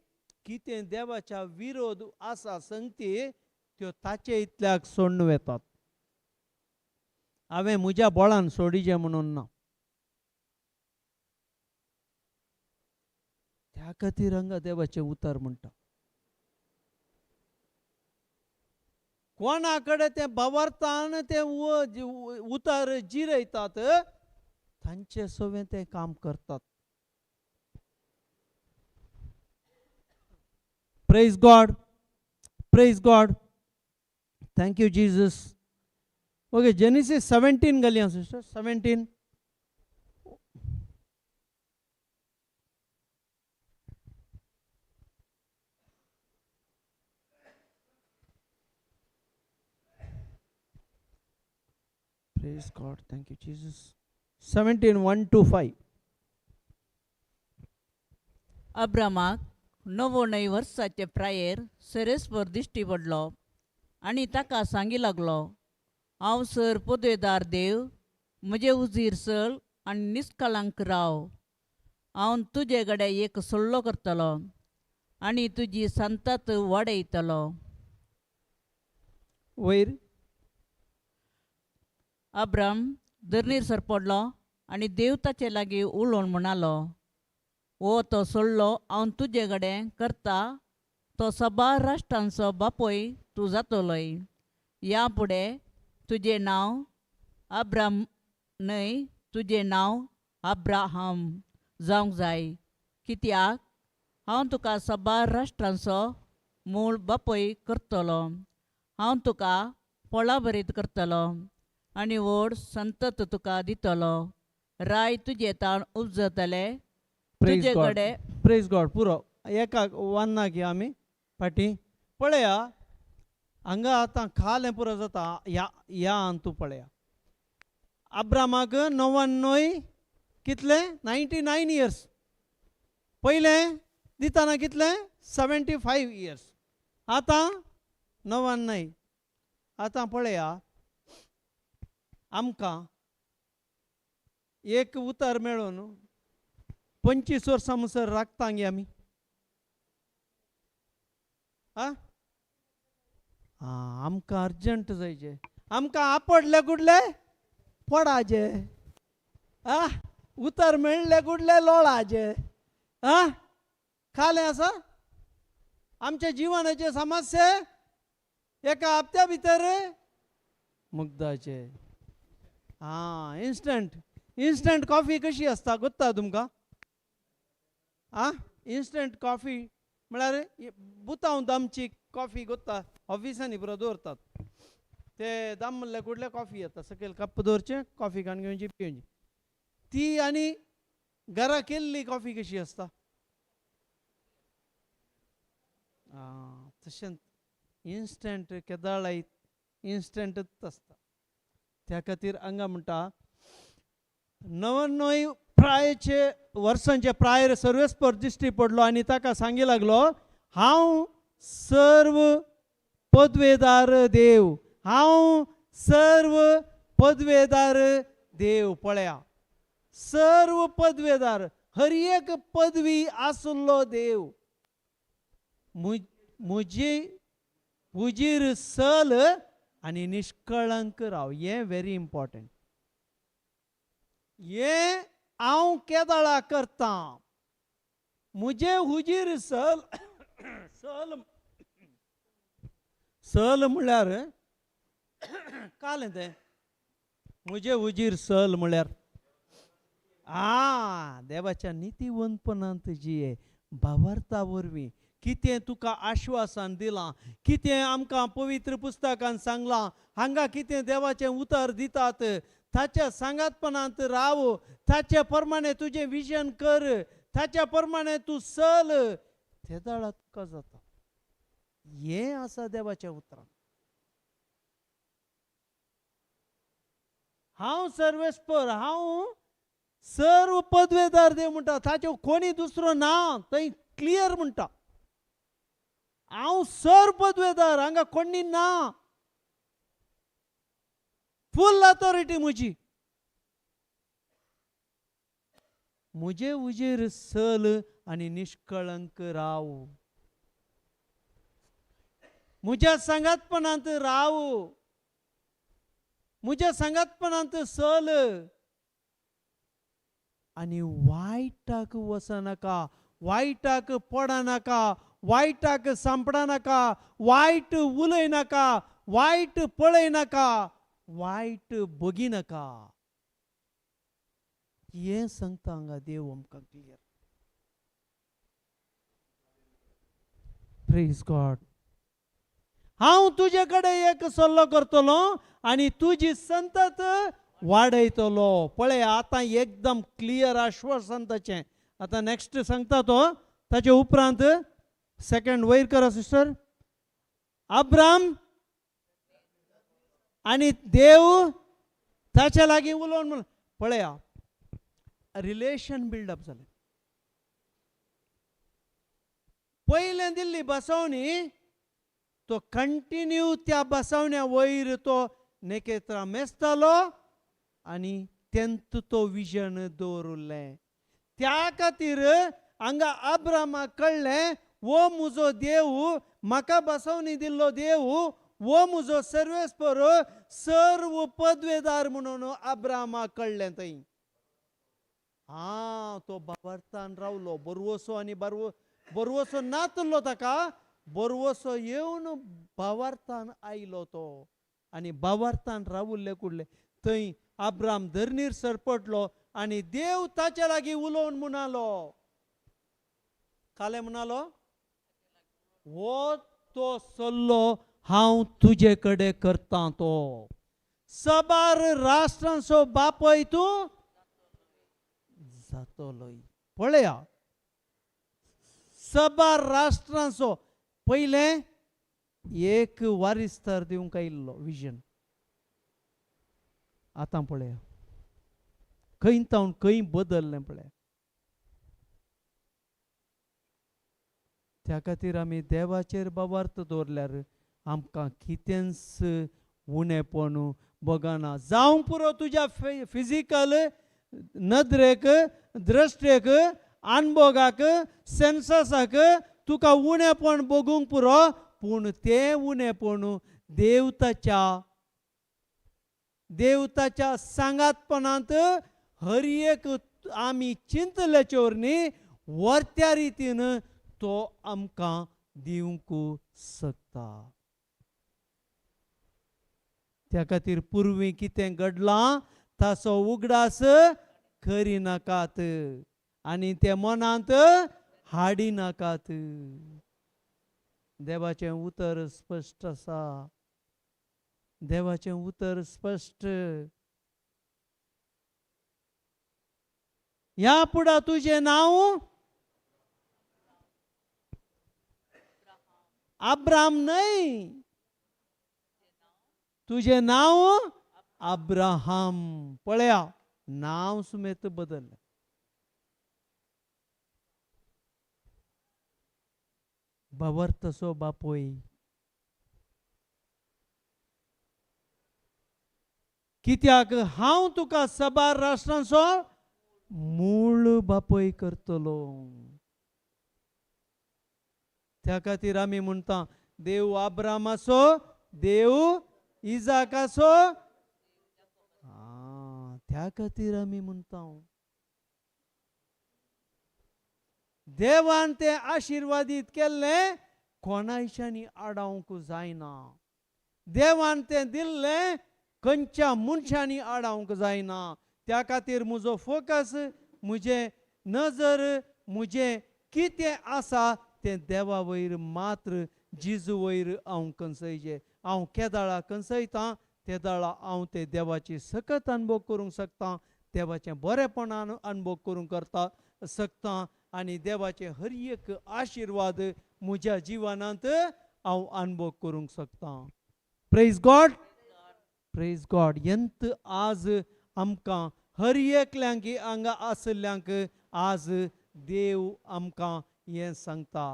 कितें देवाच्या विरोध आसा संगती त्यो ताचे इतल्याक सोडून वेतात. हांवें म्हज्या बोळान सोडिचें म्हणून ना. त्या खातीर हांगा देवाचें उतर म्हणटा. कोणा कडेन तें भावार्थान तें उतर जिरयतात तांचे सवें तें काम करतात. Praise God. Praise God. Thank you Jesus. Okay, Genesis 17 घालया sister. 17. Praise God. Thank you, Jesus. 17, 1 to 5. अब्रामाक 99 वर्साचे प्रायेर सरेस्पर दिश्टी पडलो आनी ताका सांगी लागलो, हांव सर पोदेदार देव, म्हजे उजीर चल आनी निश्कळंक राव. हांव तुजे कडेन एक सल्लो करतलो आनी तुजी संतत वाडयतलो. वयर अब्राम धरणीर सरपडलो आनी देव ताचे लागीं उलोवन म्हणालो, हो तो सल्लो हांव तुजे कडेन करता तो सबार राष्ट्रांचो बापोय तूं जातलोय. ह्या फुडें तुजें नांव अब्राम न्हय, तुजें नांव अब्राहम जावंक जाय. कित्याक हांव तुका सबार राष्ट्रांचो मूळ बापोय करतलो. हांव तुका फळां बरीत करतलो आनी व्हड संतत तुका दितलो. राय तुजे ताण उपजतले. तुजे कडेन प्रेज गॉड. पुरो एका वान्ना की आमी फाटी पळया. हांगा आतां खाल हें पुरो जाता. ह्या तूं पळया. अब्रामाक 99 कितले 99 इयर्स. पयलें दिताना कितले 75 इयर्स. आतां 99. आतां पळया आमकां एक उतर मेळून 25 वर्सां म्हणसर राखता गे आमी. आमकां अर्जंट जायचे. आमकां आपडले कुडले पडाचे आ उतर मेळले कुठले लोळाचे आ खाले असा आमच्या जीवनाचे समस्या एका हप्त्या भितर मुग्धाचे हा इन्स्टंट कॉफी कशी असता गोत्ता तुमका आ इन्स्टंट कॉफी म्हळ्यार बुतांव दमची कॉफी गोत्ता ऑफिसांनी बरो दवरतात ते दम म्हणले कुठले कॉफी येता सकयल कप दवरचे कॉफी काडून घेवची पिवची ती आनी घरा केल्ली कॉफी कशी असता तशेंच इन्स्टंट केदाळ इन्स्टंटच आसता त्या खातीर हांगा म्हणटा 99 प्रायचे वर्सांचे प्रायर सर्वेस्पर दिश्टी पडलो आनी ताका सांगी लागलो हांव सर्व पदवेदार देव हांव सर्व पदवेदार देव पळया सर्व पदवेदार हर एक पदवी आसलो देव मुजीर सल आनी निष्कळंक राव हे व्हेरी इम्पॉर्टंट हे हांव केदाळा करता मुजे हुजीर सल सल सल म्हळ्यार काले ते मुजे हुजीर सल म्हळ्यार देवाच्या नितीवंतपणांत जी आहे भावार्था वरवीं कितें तुका आश्वासन दिलां कितें आमकां पवित्र पुस्तकान सांगलां हांगा कितें देवाचें उतर दितात ताच्या सांगातपणांत राव ताचे प्रमाणे तुजें विजन कर ताच्या प्रमाणे तूं चल ते दाळा तुका जाता हें आसा देवाच्या उतरान हांव सर्वेस्पर हांव सर्व पदवेदार देव म्हणटा ताचे कोणी दुसरो ना थंय क्लियर म्हणटा हांव सर्व पदवेदार हांगा कोणी ना फुल अथॉरिटी म्हजी मुजे उजेर सल आनी निष्कळंक राव म्हज्या सांगातपणांत राव म्हज्या सांगातपणांत सल आनी वायटाक वचनाका वायटाक पडनाका वायटाक सांपडनाका वायट उलयनाका वायट पळयनाका वायट बगिनाका हें सांगता हांगा देव आमकां क्लियर प्रेज गॉड हांव तुजे कडेन एक सल्लो करतलो आनी तुजी संतत वाडयतलो पळय आतां एकदम क्लियर आश्वासन ताचें आतां नेक्स्ट सांगता तो ताचे उपरांत सेकंड वयर करा सिस्टर अब्राम आनी देव ताच्या लागीं उलोवन म्हण पळया रिलेशन बिल्डअप जालें पयलें दिल्ली बसवणी तो कंटिन्यू त्या बसवण्या वयर तो नेकेत्रां मेजतालो आनी तेंत तो विजन दवरलें त्या खातीर हांगा अब्रामाक कळ्ळें वो म्हजो देव म्हाका बसवणी दिल्लो देव वो म्हजो सर्वेस्पर सर्व पदवेदार म्हणून अब्रामाक कळ्ळें थंय तो भावार्थान रावलो बरवसो आनी बरवसो नातलो ताका बरवसो येवन भावार्थान आयलो तो आनी भावार्थान रावुल्ले कुडले थंय अब्राम धरणीर सरपटलो आनी देव ताच्या लागीं उलोवन म्हणालो काले म्हणालो हो तो सल्लो हांव तुजे कडेन करता तो सबार राष्ट्रांचो बापय तूं जातलोय पळया सबार राष्ट्रांचो पयलें एक वारिस्तार दिवंक आयिल्लो विजन आतां पळया खंय तावन खंय बदललें पळया त्या खातीर आमी देवाचेर बाबार्थ दवरल्यार आमकां कितेंच उणेपण बगना जावं पुरो तुज्या फिजिकल नदरेक दृश्टेक अणभोगाक सेन्ससाक तुका उणेपण बगूंक पुरो पूण तें उणेपण देव ताच्या देवताच्या सांगातपणांत हर एक आमी चिंतल्याचे वरणी वरत्या रितीन तो आमकां दिवंक शकता. त्या खातीर पुर्वी कितें घडलां ताचो उगडास करिनाकात आनी ते मनांत हाडिनाकात. देवाचें उतर स्पश्ट आसा. देवाचें उतर स्पश्ट. ह्या पुढा तुझें नांव अब्राम न्हय, तुझें नांव अब्राहम. पळया, नांव सुमेत बदललें. बावर तसो बापोय. कित्याक हांव तुका साबार राष्ट्रांचो मूळ बापोय करतलो. त्या खातीर आमी म्हणटा देव अब्रामाचो, देव इजाकाचो. त्या खातीर आमी म्हणटा देवान ते आशिर्वादीत केल्ले कोणायशांनी आडावंक जायना. देवान ते दिल्ले खंयच्या मनशांनी आडावंक जायना. त्या खातीर म्हजो फोकस, म्हजे नजर, म्हजें कितें आसा तें देवा वयर मात्र जिजू वयर हांव कंसयचें. हांव केदाळा कंसयतां, तेदाळा हांव ते देवाची सकत अनुभव करूंक शकतां, देवाचें बरेपणान अनुभव करूंक करता शकतां आनी देवाचे हर एक आशिर्वाद म्हज्या जिवनांत हांव अनुभव करूंक शकतां. Praise God. Praise God. एंत आज आमकां हर एकल्यांक हांगा आसल्यांक आज देव आमकां हें सांगता.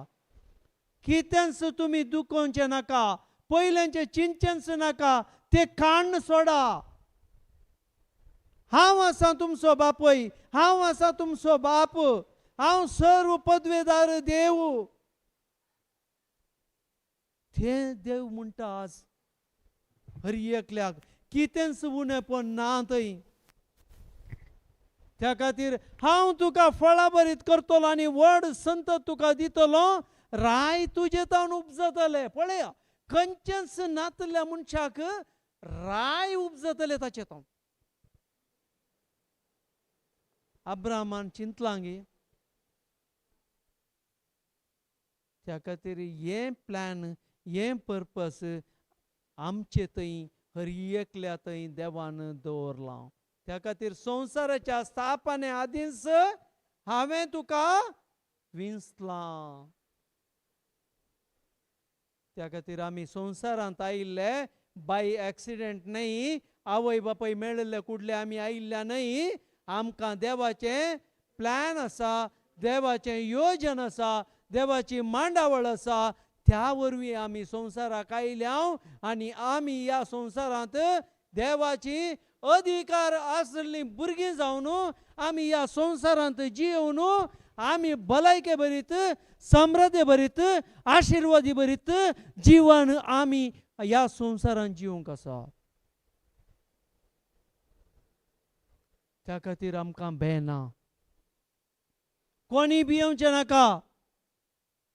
कितेंच तुमी दुखोवचें नाका, पयल्यांचें चिंतचेंच नाका, तें काण्ण सोडा. हांव आसां तुमचो बापोय, हांव आसां तुमचो बाप, हांव सर्व पदवेदार देव. तें देव म्हणटा आज हर एकल्याक. कितेंच उणेपण ना थंय. त्या खातीर हांव तुका फळां बरीत करतलो आनी व्हड संत तुका दितलो. राय तुजे तावन उपजतले. पळया, खंयचेच नातल्या मनशाक राय उपजतले ताचे तावन. अब्रामान चिंतलां गे. त्या खातीर हें प्लॅन, हें पर्पस आमचे थंय हर एकल्या थंय देवान दवरलां. त्या खातीर संवसाराच्या स्थापने आदींच हांवें तुका विंचलां. त्या खातीर आमी संवसारांत आयिल्ले बाय एक्सिडेंट न्हय, आवय बापूय मेळिल्ले कुडले आमी आयिल्ल्या न्हय. आमकां देवाचें प्लॅन आसा, देवाचें योजन आसा, देवाची मांडावळ आसा. त्या वरवीं आमी संवसाराक आयल्या आनी आमी ह्या संवसारांत देवाची अधिकार आसली भुरगीं जावन आमी ह्या संवसारांत जियेवन आमी भलायके भरीत, समृद्धी भरीत, आशिर्वादी भरीत जीवन आमी ह्या संवसारांत जिवंक आसा. त्या खातीर आमकां भंय ना. कोणी भियेवचें नाका.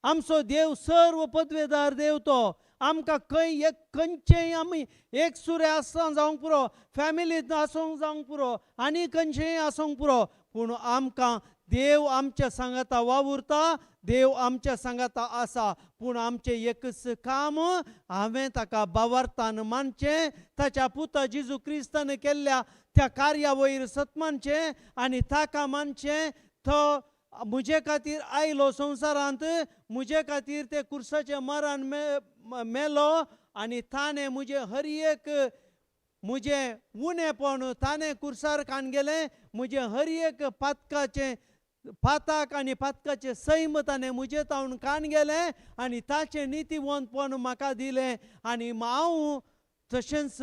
आमचो देव सर्व पदवेदार देव. तो आमकां खंयचेंय आमी एक सुरे आसों जावंक पुरो, फॅमिलींत आसूंक जावंक पुरो, आनी खंयचेंय आसूंक पुरो, पूण आमकां देव आमच्या सांगाता वावुरता, देव आमच्या सांगाता आसा. पूण आमचें एकच काम, हांवें ताका बावार्थान मानचें, ताच्या पुता जेजू क्रिस्तान केल्ल्या त्या कार्या वयर सतमानचें आनी ताका मानचें. तो म्हजे खातीर आयलो संवसारांत, म्हजे खातीर ते कुर्साचे मरण मेलो आनी ताणें म्हजें हर एक म्हजें उणेपण ताणें कुर्सार कान गेलें. म्हजें हर एक पाताक आनी पातकाचें सैम ताणें म्हजे तावन कान गेलें आनी ताचें नितीवंतपण म्हाका दिलें. आनी हांव तशेंच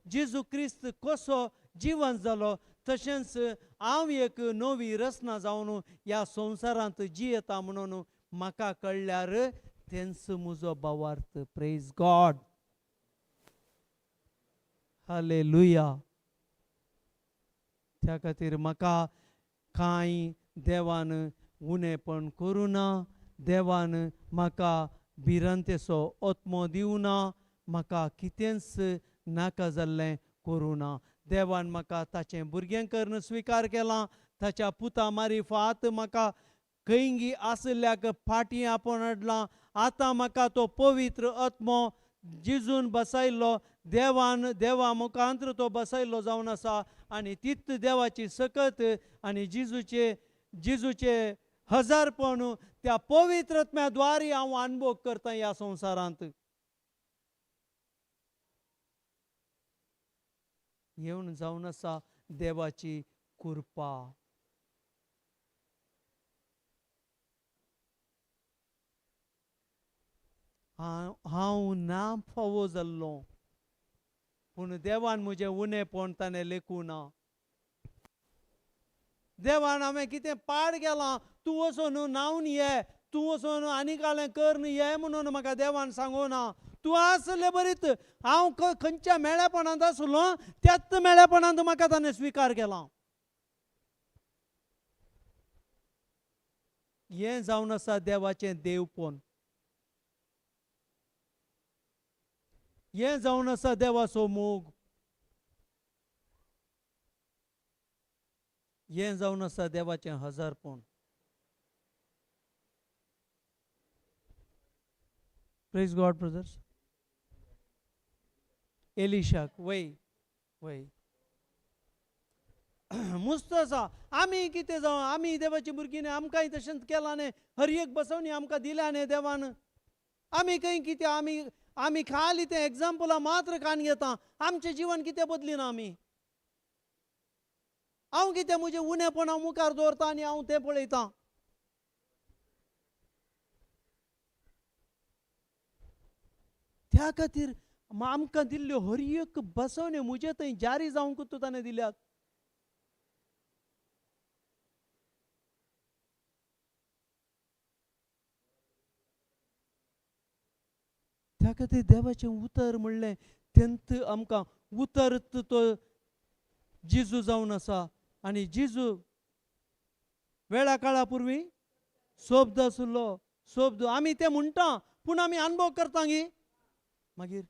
जेजू क्रिस्त कसो जिवंत जालो तशेंच हांव एक नवी रचना जावन ह्या संवसारांत जियेता म्हणून म्हाका कळल्यार तेंच म्हजो भावार्थ. Praise God. हालेलुया. त्या खातीर म्हाका कांय देवान उणेपण करूं ना, देवान म्हाका भिरांतेचो आत्मो दिवं ना, म्हाका कितेंच नाका जाल्लें करूं ना. देवान म्हाका ताचें भुरगें करून स्विकार केलां. ताच्या पुता मारिफात म्हाका खंयी आसल्याक फाटीं आपोवन हाडलां. आतां म्हाका तो पवित्र आत्मो जिजून बसयल्लो, देवा मुखांतर तो बसयल्लो जावन आसा. आनी तीच देवाची सकत आनी जिजूचे हजारपण त्या पवित्र आत्म्याद्वारे हांव अनुभव करता ह्या संवसारांत. येवन जावन आसा देवाची कृपा. हांव ना फावो जाल्लो, पूण देवान म्हजें उणेपण ताणें लेखूं ना. देवान हांवें कितें पाड केलां, तूं वचून न्हांवन ये, तूं वचून आनी कालें कर ये म्हणून म्हाका देवान सांगूं ना. तूं आसलें बरीत, हांव खंयच्या मेळ्यापणांत आसलो त्याच मेळ्यापणांत म्हाका ताणें स्विकार केलां. हें जावन आसा देवाचें देवपण. हें जावन आसा देवाचो मोग. हें जावन आसा देवाचें हजारपण. Praise God brothers. एलिशाक वय मुस्त आसा. आमी कितें जावं, आमी देवाची भुरगीं न्ही, आमकांय तशेंच केलां न्ही, हर एक बसवणी आमकां दिल्या न्ही देवान. आमी खंय कितें, आमी खाली तें एग्जाम्पलां मात्र कान घेता, आमचें जिवन कितें बदलिना आमी. हांव कितें म्हजें उणेपण हांव मुखार दवरतां आनी हांव तें पळयतां. त्या खातीर आमकां दिल्ल्यो हर एक बसवण्यो म्हजे थंय जारी जावंक ताणें दिल्यात. त्या खातीर देवाचें उतर म्हणलें तेंत आमकां उतरत तो जिजू जावन आसा. आनी जिजू वेळा काळा पुर्वी सोबत आसलो. सोबत आमी तें म्हणटा, पूण आमी अनुभव करता गी मागीर.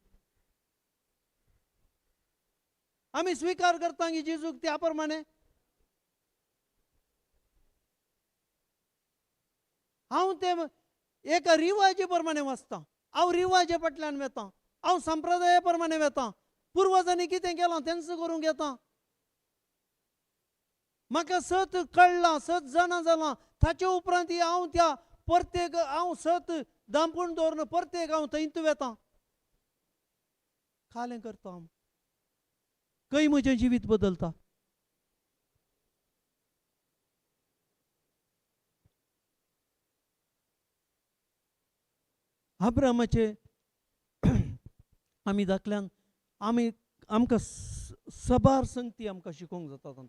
आमी स्विकार करता गी जिजूक त्या प्रमाणे. हांव तें एका रिवाजी प्रमाणे वाचतां, हांव रिवाजे फाटल्यान वेतां, हांव संप्रदाया प्रमाणे वेतां, पुर्वजांनी कितें केलां तेंच करूंक येता. म्हाका सत कळ्ळां, सत जाणां जालां, ताचे उपरांत हांव त्या परतेक हांव सत दांपून दवरून परतेक हांव थंयच वेतां, खालें करता हांव. खंय म्हजें जिवीत बदलता. अब्रामाचे आमी दाखल्यान आमकां सबार संगती आमकां शिकोवंक जाता.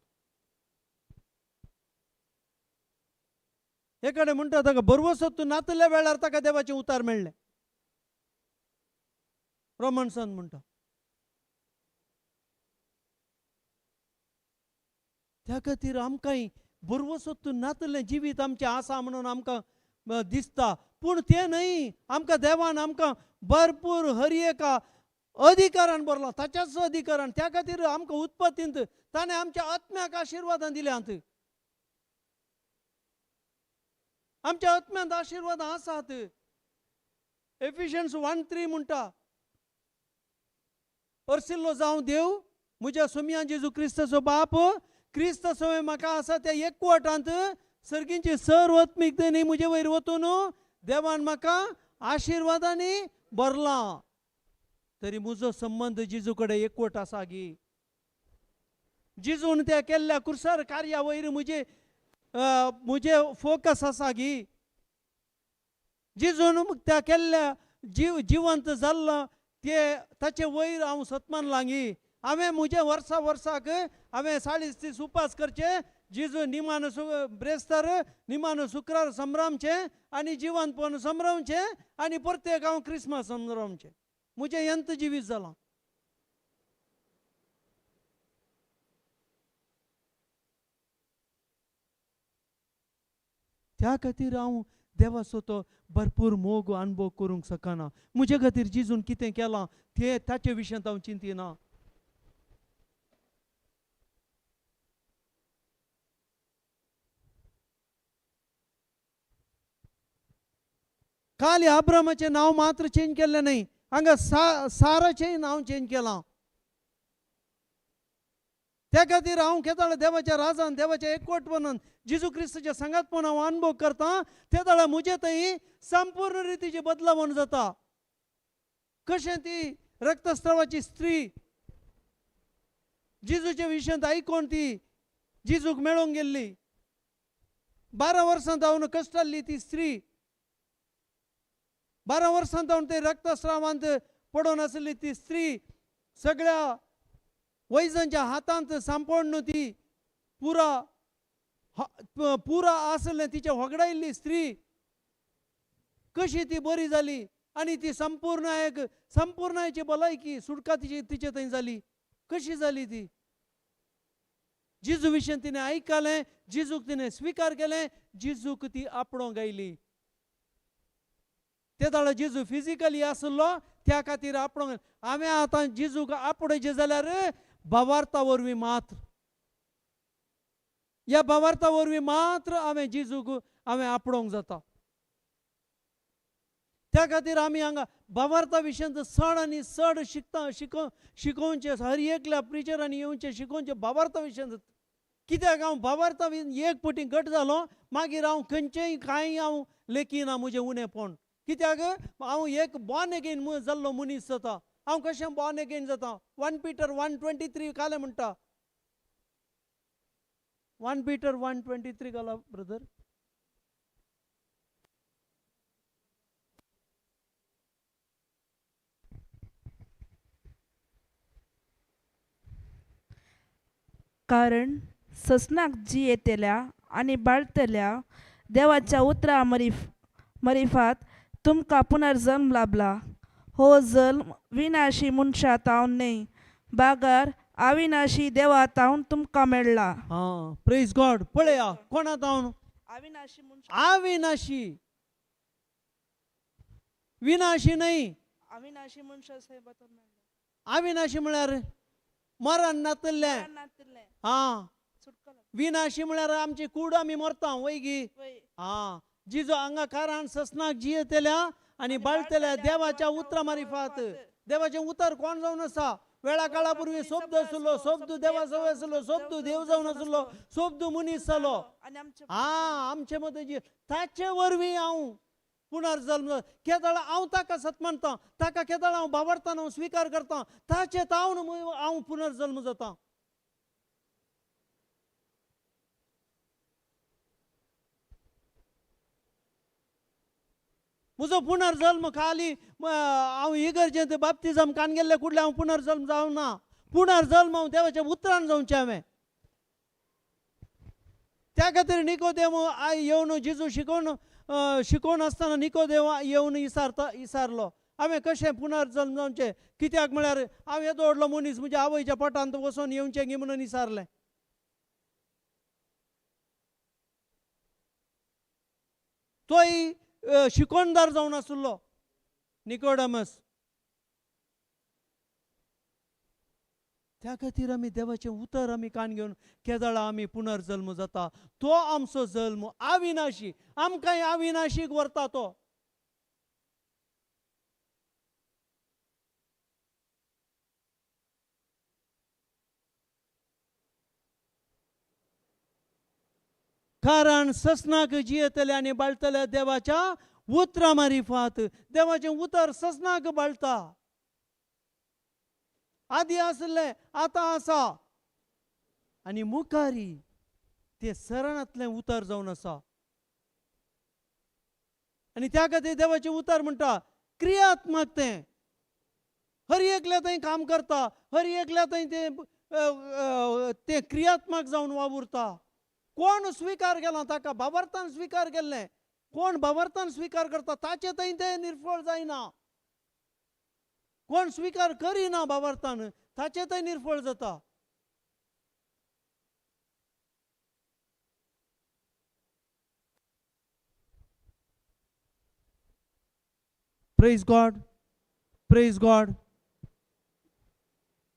हे कडेन म्हणटा ताका बरवो सत्तू नातल्या वेळार ताका देवाचें उतार मेळ्ळें. रोमन्सान म्हणटा. त्या खातीर आमकांय बरवो सत्तू नातलें जिवीत आमचें आसा म्हणून आमकां दिसता, पूण तें न्हय. आमकां देवान आमकां भरपूर हर एका अधिकारान भरला, ताच्याच अधिकारान. त्या खातीर आमकां उत्पत्तींत ताणें आमच्या आत्म्याक आशिर्वादां दिल्यात. आमच्या आत्म्यांत आशिर्वादां आसात. एफिशियन्स 1:3 म्हणटा, अर्सिल्लो जावं देव म्हज्या सोम्या जेजू क्रिस्ताचो बाप, क्रिस्त सवय म्हाका आसा त्या एकवटांत सर्गींची सर्व आत्मीकतेन न्ही म्हजे वयर वतून देवान म्हाका आशिर्वादांनी भरला. तरी म्हजो संबंध जेजू कडेन एकवट आसा गी. जेजून त्या केल्ल्या क्रुसार कार्या वयर म्हजे फोकस आसा गी. जेजून त्या केल्ल्या जिवंत जाल्लो ते ताचे वयर हांव सतमान लागी. हांवें म्हजे वर्साक हांवें 40 दीस उपास करचे, जेजू निमाण ब्रेस्तार निमाण शुक्रार संभ्रमचे आनी जिवंतपण संभ्रमचे आनी परतेक हांव क्रिसमस संभ्रमचे. म्हजें यंत जिवीत जालां. त्या खातीर हांव देवाचो तो भरपूर मोग अनुभव करूंक शकना. म्हजे खातीर जिजून कितें केलां तें ताचे विशयांत हांव चिंतिना. खाली अब्रामाचें नांव मात्र चेंज केल्लें न्हय, हांगा साराचेंय नांव चेंज केलां. त्या खातीर हांव केदाळ देवाच्या राजान देवाच्या एकवटपणान जेजू क्रिस्ताच्या संगातपण हांव अनुभव करतां. त्या दाळा म्हजे थंय संपूर्ण रितीची बदलावण जाता. कशें ती रक्तस्त्रावाची स्त्री जेजूच्या विशयांत आयकोन ती जेजूक मेळोंक गेल्ली. 12 वर्सां जावन कश्टाल्ली ती स्त्री. 12 वर्सां जावन ते रक्तस्रावांत पडून आसली ती स्त्री सगळ्या वैजांच्या हातांत सांपण ती पुरा आसलें तिच्या होगडायिल्ली स्त्री कशी ती बरी जाली आनी ती संपूर्णायची भलायकी सुटका तिचे थंय जाली. कशी जाली ती? जेजू विशयी तिने आयकलें, जेजूक तिने स्वीकार केलें, जेजूक ती आपणोंक गायली. ते दाळ जेजू फिजिकली आसलो त्या खातीर आपणोंक. हांवें आतां जेजूक आपणेचें जाल्यार भावार्था वरवीं मात्र, ह्या भावार्था वरवीं मात्र हांवें जेजूक आपणोंक जाता. त्या खातीर आमी हांगा भावार्था विशयांत चड आनी चड शिकोवचे, हर एकल्या प्रिचरांनी येवचे शिकोवचे भावार्था विशयांत. कित्याक हांव भावार्था एक पटी घट जालो मागीर हांव खंयचेय कांय हांव लेखिना म्हजें उणेपण. कित्याक हांव एक बॉर्न अगेन जाल्लो मनीस जाता. हांव कशें बॉर्न अगेन जाता? 1 Peter 1:23 काले म्हणटा. 1 Peter 1:23 घाला ब्रदर. कारण ससनाक जी येतेल्या आणि बाळतल्या देवाच्या उतरा मरिफात तुमकां पुनर्जन्म लाभला. हो जल्म विनाशी मनशात हांव न्हय, बागर अविनाशी देवात हांव तुमकां मेळ्ळा. Praise God. पळया कोणात हांव अविनाशी, विनाशी न्हय. अविनाशी मनशा साहेबातून मेळ्ळा. अविनाशी म्हळ्यार मरण नातल्लें. विनाशी म्हळ्यार आमची कूड आमी मरता वैगी. जिजो हांगा कारण ससनाक जी येतेल्या आनी बाळतल्या देवाच्या उतरा मारिफात. देवाचें उतर कोण जावन आसा? वेळा काळा पूर्वी सोबदू आसलो, सोबदू देवा सवय आसलो, सोबदू देव जावन आसलो, सोबदू मनीस जालो. आमचे मदें ताचे वरवीं हांव पुनर्जल्म. केदाळ हांव ताका सत मानता, ताका केदाळ हांव भावार्थान हांव स्विकार करता, ताचे तावन हांव पुनर्जल्म जाता. म्हजो पुनर्जल्म खाली हांव इगर्जेंत बाप्तिजम कान गेल्ले कुडले हांव पुनर्जल्म जावना. पुनर्जल्म हांव देवाच्या उतरान जावचें हांवें. त्या खातीर निकोदेम येवन जेजू शिकोवन आसतना निकोदेम येवन विचारलो हांवें कशें पुनर्जल्म जावचें. कित्याक म्हळ्यार हांव येदो व्हडलो मनीस म्हज्या आवयच्या पोटांत वचोन येवचें गी म्हणून विचारलें. तोय शिकोणदार जावन आसलो निकोडेमस. त्या खातीर आमी देवाचें उतर आमी कान घेवन केदाळा आमी पुनर्जल्म जाता. तो आमचो जल्म अविनाशी, आमकांय अविनाशीक व्हरता तो. कारण ससनाक जियेतल्या आनी बाळतल्या देवाच्या उतरा मारिफात. देवाचें उतर ससनाक बाळता. आदी आसलें आतां आसा आनी मुखारी तें सरणांतलें उतर जावन आसा. आनी त्या खातीर देवाचें उतर म्हणटा क्रियात्मक. हर एकल्या थंय काम करता, हर एकल्या थंय तें क्रियात्मक जावन वावुरता. कोण स्विकार केला ताका भावार्थान स्विकार केल्लें. कोण भावार्थान स्विकार करता ताचे थंय तें निर्फळ जायना. कोण स्विकार करिना भावार्थान ताचे थंय निर्फळ जाता. Praise God, praise God.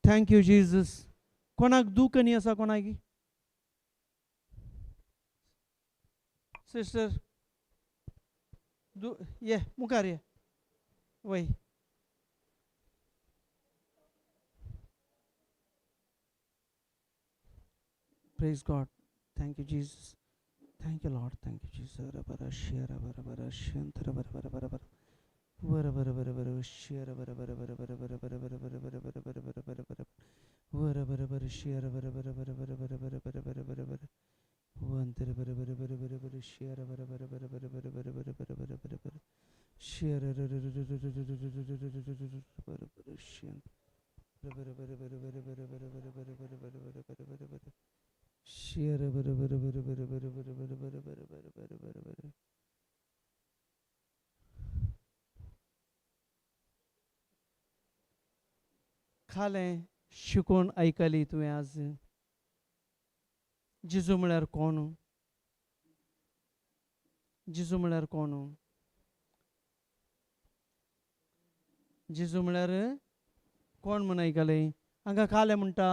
Thank you Jesus. कोणाक दुख न्ही आसा कोणाक? सिस्टर ये मुखार ये वय. Praise God. Thank you, Jesus. Thank you, Lord. Thank you, Jesus. Bara shara bara bara shantara bara bara bara bara. Bara bara bara bara shara bara bara bara bara bara bara bara bara bara bara bara bara bara bara. Bara bara bara shara bara bara bara bara bara bara bara bara bara bara. Vantara bara bara bara bara bara shara bara bara bara bara bara bara bara bara bara bara bara. Shara bara bara bara bara shant. Bara bara bara bara bara bara bara bara bara bara bara bara bara bara. Share bara bara bara bara bara bara bara bara bara bara bara bara bara. खालें शिकून आयकली तुवें आज. जेजू म्हळ्यार कोण? जेजू म्हळ्यार कोण? जेजू म्हळ्यार कोण म्हण आयकलें? हांगा खालें म्हणटा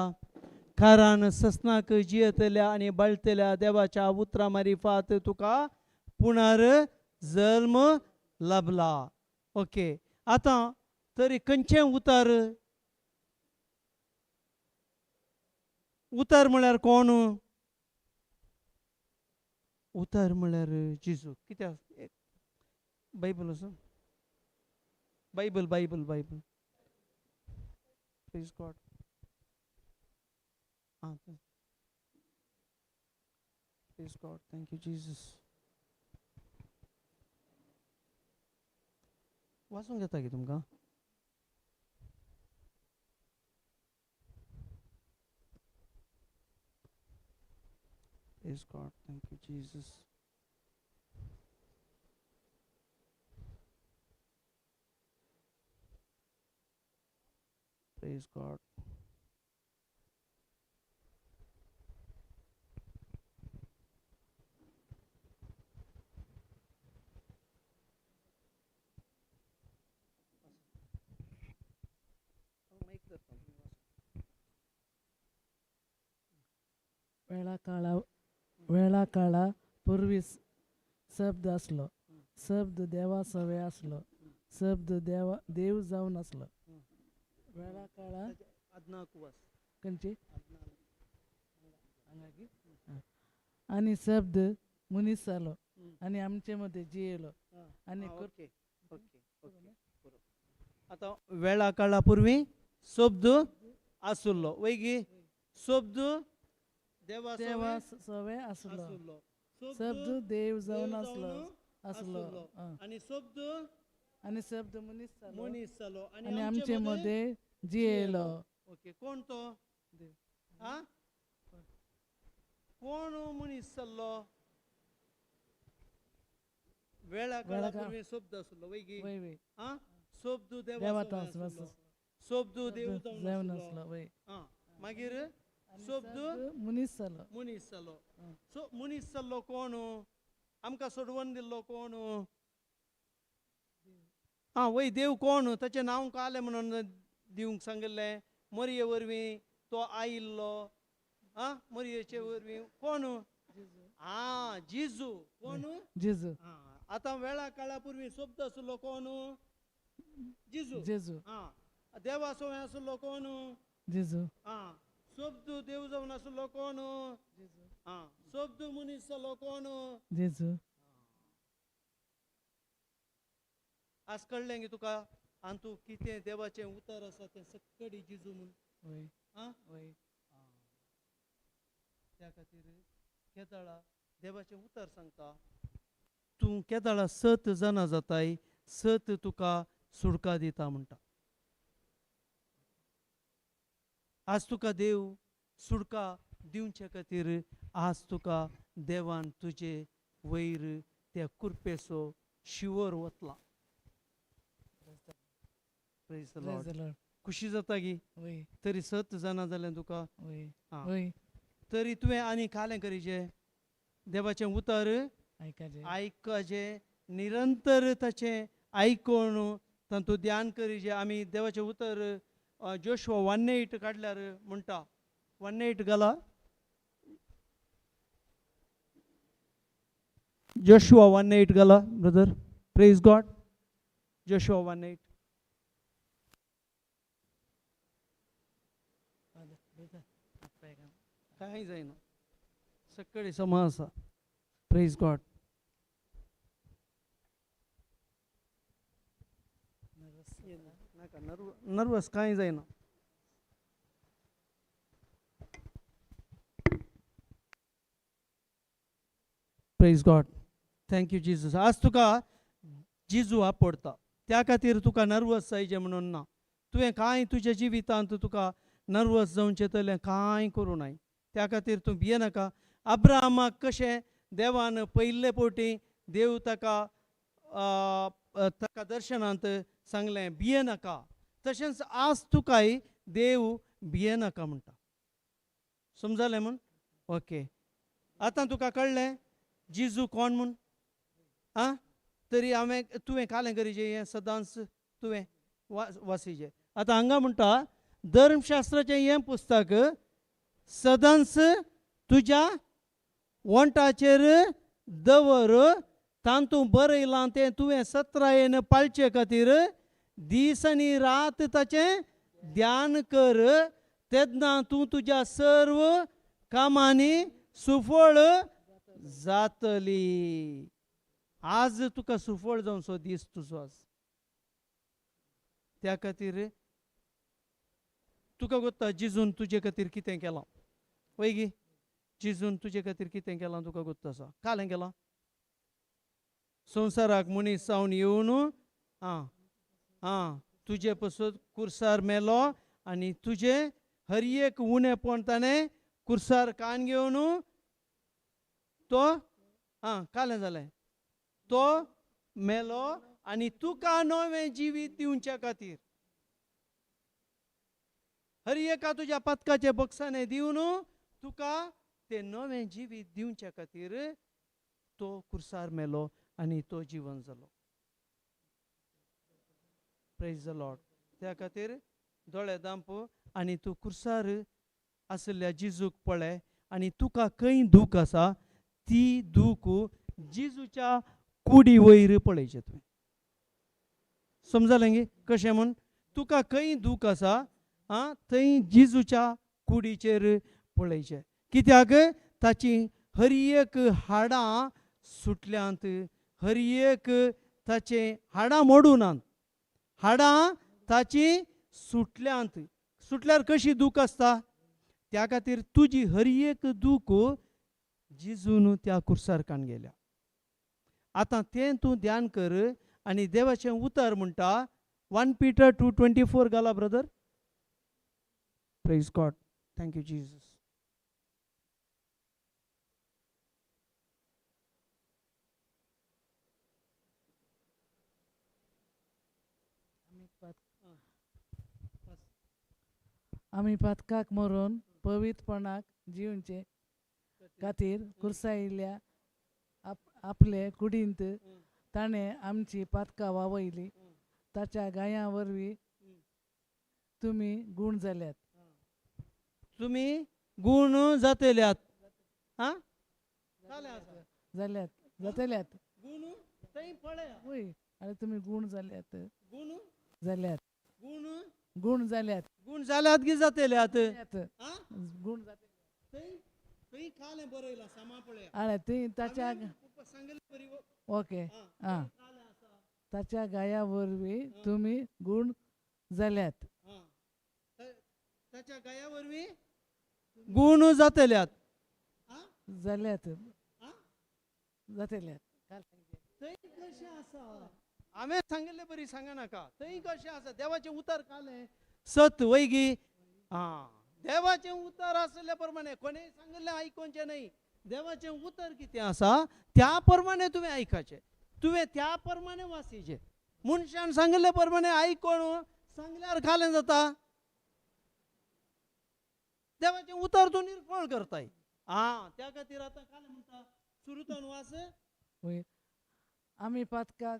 खारान ससनाक जियेतल्या आनी बळतल्या देवाच्या उतरां मारिफात तुका पुणार जल्म लाभला. ओके, आतां तरी खंयचें उतार? उतार म्हळ्यार कोण? उतार म्हळ्यार जेजू. कित्याक? बायबल आसा? Bible Bible Bible. Praise God. Praise God. Thank you, Jesus. वाचूंक येता की तुमकां? Praise God. Thank you, Jesus. Praise God. वेळा काळा पूर्वी शब्द असलो, शब्द देवा सवे असलो, शब्द देव जावन असलो. वेळा काळा खंयची आणि शब्द मनीस जालो आणि आमचे मध्ये जियेलो आणि आतां वेळा काळा पूर्वी शब्द आसुल्लो. वैगी शब्द देवा सवे असलो, शब्द देव जावन असलो आणि शब्द मनीस जालो आणि आमचे मध्ये जियेलो. ओके, कोण तो? कोण मनीस जाल्लो? वेळा काळा पूर्वी शब्द आसलो. वैगी शब्द देवा शब्द देव जावन असलो. मागीर शब्द मनीस जालो. मनीस जालो. सो मनीस जाल्लो कोण? आमकां सोडवून दिल्लो कोण? वय देव कोण? ताचें नांव कालें म्हणून दिवंक सांगिल्लें. मरये वरवीं तो आयिल्लो. मरयेचे वरवीं कोण? जेजू. कोण? जेजू. आतां वेळा काळा पूर्वी शब्द आसलो कोण? जेजू. जेजू. देवा सवय आसलो कोण? जेजू. शब्द देव जावन आसलो कोण? शब्द मनीस जालो कोण? जेजू. आज कळलें गे तुका? आनी तूं कितें देवाचें उतर आसा तें सक्कडी जेजू म्हूण. त्या खातीर केदाळा देवाचें उतर सांगता. तूं केदाळा 7 जाणां जाताय, 7 तुका सुडका दिता म्हणटा. आज तुका देव सुडका दिवचे खातीर आज तुका देवान तुजे वयर त्या कुरपेचो शिवर वतला. Praise the Lord. खुशी जाता गी? तरी 7 जाणां जाल्यार तुका. तरी तुवें आनी कालें करीचें. देवाचें उतर आयकाचें, निरंतर ताचें आयकून आतां तूं ध्यान करी जे आमी देवाचें उतर जोशुआ 1:8 काडल्यार म्हणटा 1:8 घाला जोशुआ 1:8 घाला ब्रदर प्रेज गॉड जोशुआ 1:8 कांय जायना सक्कळी समा आसा प्रेज गॉड नाका नर्वस कांय जायना प्रेज गॉड थँक्यू जिजस आज तुका जिजू आपडटा त्या खातीर तुका नर्वस जायचें म्हणून ना तुवें कांय तुज्या जिवितांत तुका नर्वस जावचें तलें कांय करूं नाय त्या खातीर तूं भियेनाका अब्राहमाक कशें देवान पयले फावटी देव ताका ताका दर्शनांत सांगलें भियेनाका तशेंच आज तुकाय देव भियेनाका म्हणटा समजलें म्हण ओके आतां तुका कळ्ळें जिजू कोण म्हूण आं तरी हांवें तुवें कालें करीचें हें सदांच तुवें वासिचें आतां हांगा म्हणटा धर्मशास्त्राचें हें पुस्तक सदांच तुज्या वंटाचेर दवर तातूंत बरयलां तें तुवें सत्रायेन पाळचे खातीर दीस आनी रात ताचें ध्यान कर तेन्ना तूं तुज्या सर्व कामांनी सुफळ जातली आज तुका सुफळ जावचो दीस तुजो आज त्या खातीर तुका गोत्ता जिजून तुजे खातीर कितें केलां वैगी जिजून तुजे खातीर कितें केलां तुका गोत्ता आसा कालें केलां संवसाराक मनीस जावन येवन आं आं तुजे पासून कुर्सार मेलो आनी तुजे हर एक उणेपण ताणें कुर्सार कान घेवन तो आं कालें जालें तो मेलो आनी तुका नवें जिवीत दिवच्या खातीर हर एका तुज्या पथकाचे बक्षाने दिवन तुका तें नवें जिवीत दिवच्या खातीर तो कुर्सार मेलो आनी तो जिवन जालो प्रेज द लॉर्ड त्या खातीर दोळे दांप आनी तूं कुर्सार आसल्या जिजूक पळय आनी तुका खंय दूख आसा ती दूख जिजूच्या कुडी वयर पळयचें तुवें समजलें गे कशें म्हूण तुका खंय दूख आसा आं थंय जिजूच्या कुडीचेर पळयचें कित्याक ताची हर एक हाडां सुटल्यांत हर एक ताचें हाडां मोडूनात हाडां ताची सुटल्यांत सुटल्यार कशी दूख आसता त्या खातीर तुजी हर एक दूख जिजून त्या कुर्सार कान गेल्या आतां तें तूं ध्यान कर आनी देवाचें उतर म्हणटा 1 Peter 2:24 घाला brother praise God thank you Jesus आमी पातकाक मरून पवित्रपणाक जिवचे खातीर कुर्सायिल्ल्या आपले कुडींत ताणें आमची पातकां वावयली ताच्या गाया वरवीं तुमी गूण जाल्यात तुमी गूण जातल्यात आं जाल्यात जातल्यात गूण थंय पळया वय आनी तुमी गूण जाल्यात गूण जाल्यात गूण गूण जाल्यात गूण जाल्यात की जातल्यात आं गूण जातल्यात थंय थंय कालें बरयलां सामा पळया आनी ती ताच्या सांगले बरी ओके आं ताच्या गाया वरवीं तुमी गूण जाल्यात ताच्या गाया वरवीं गूण जातल्यात जाल्यात जातल्यात थंय कशें आसा हांवें सांगिल्लें बरी सांगा नाका थंय कशें आसा देवाचें उतर कालें सत वैगी आं देवाचें उतर आसल्या प्रमाणे कोणेंय सांगिल्लें आयकोवचें न्हय देवाचें उतर कितें आसा त्या प्रमाणे तुवें आयकाचें तुवें त्या प्रमाणे वासिचें मनशान सांगिल्ले प्रमाणे आयकोन सांगल्यार कालें जाता देवाचें उतर तूं निर्फळ करताय आं त्या खातीर आतां कालें म्हणटा सुरतान वास वय आमी पातकाक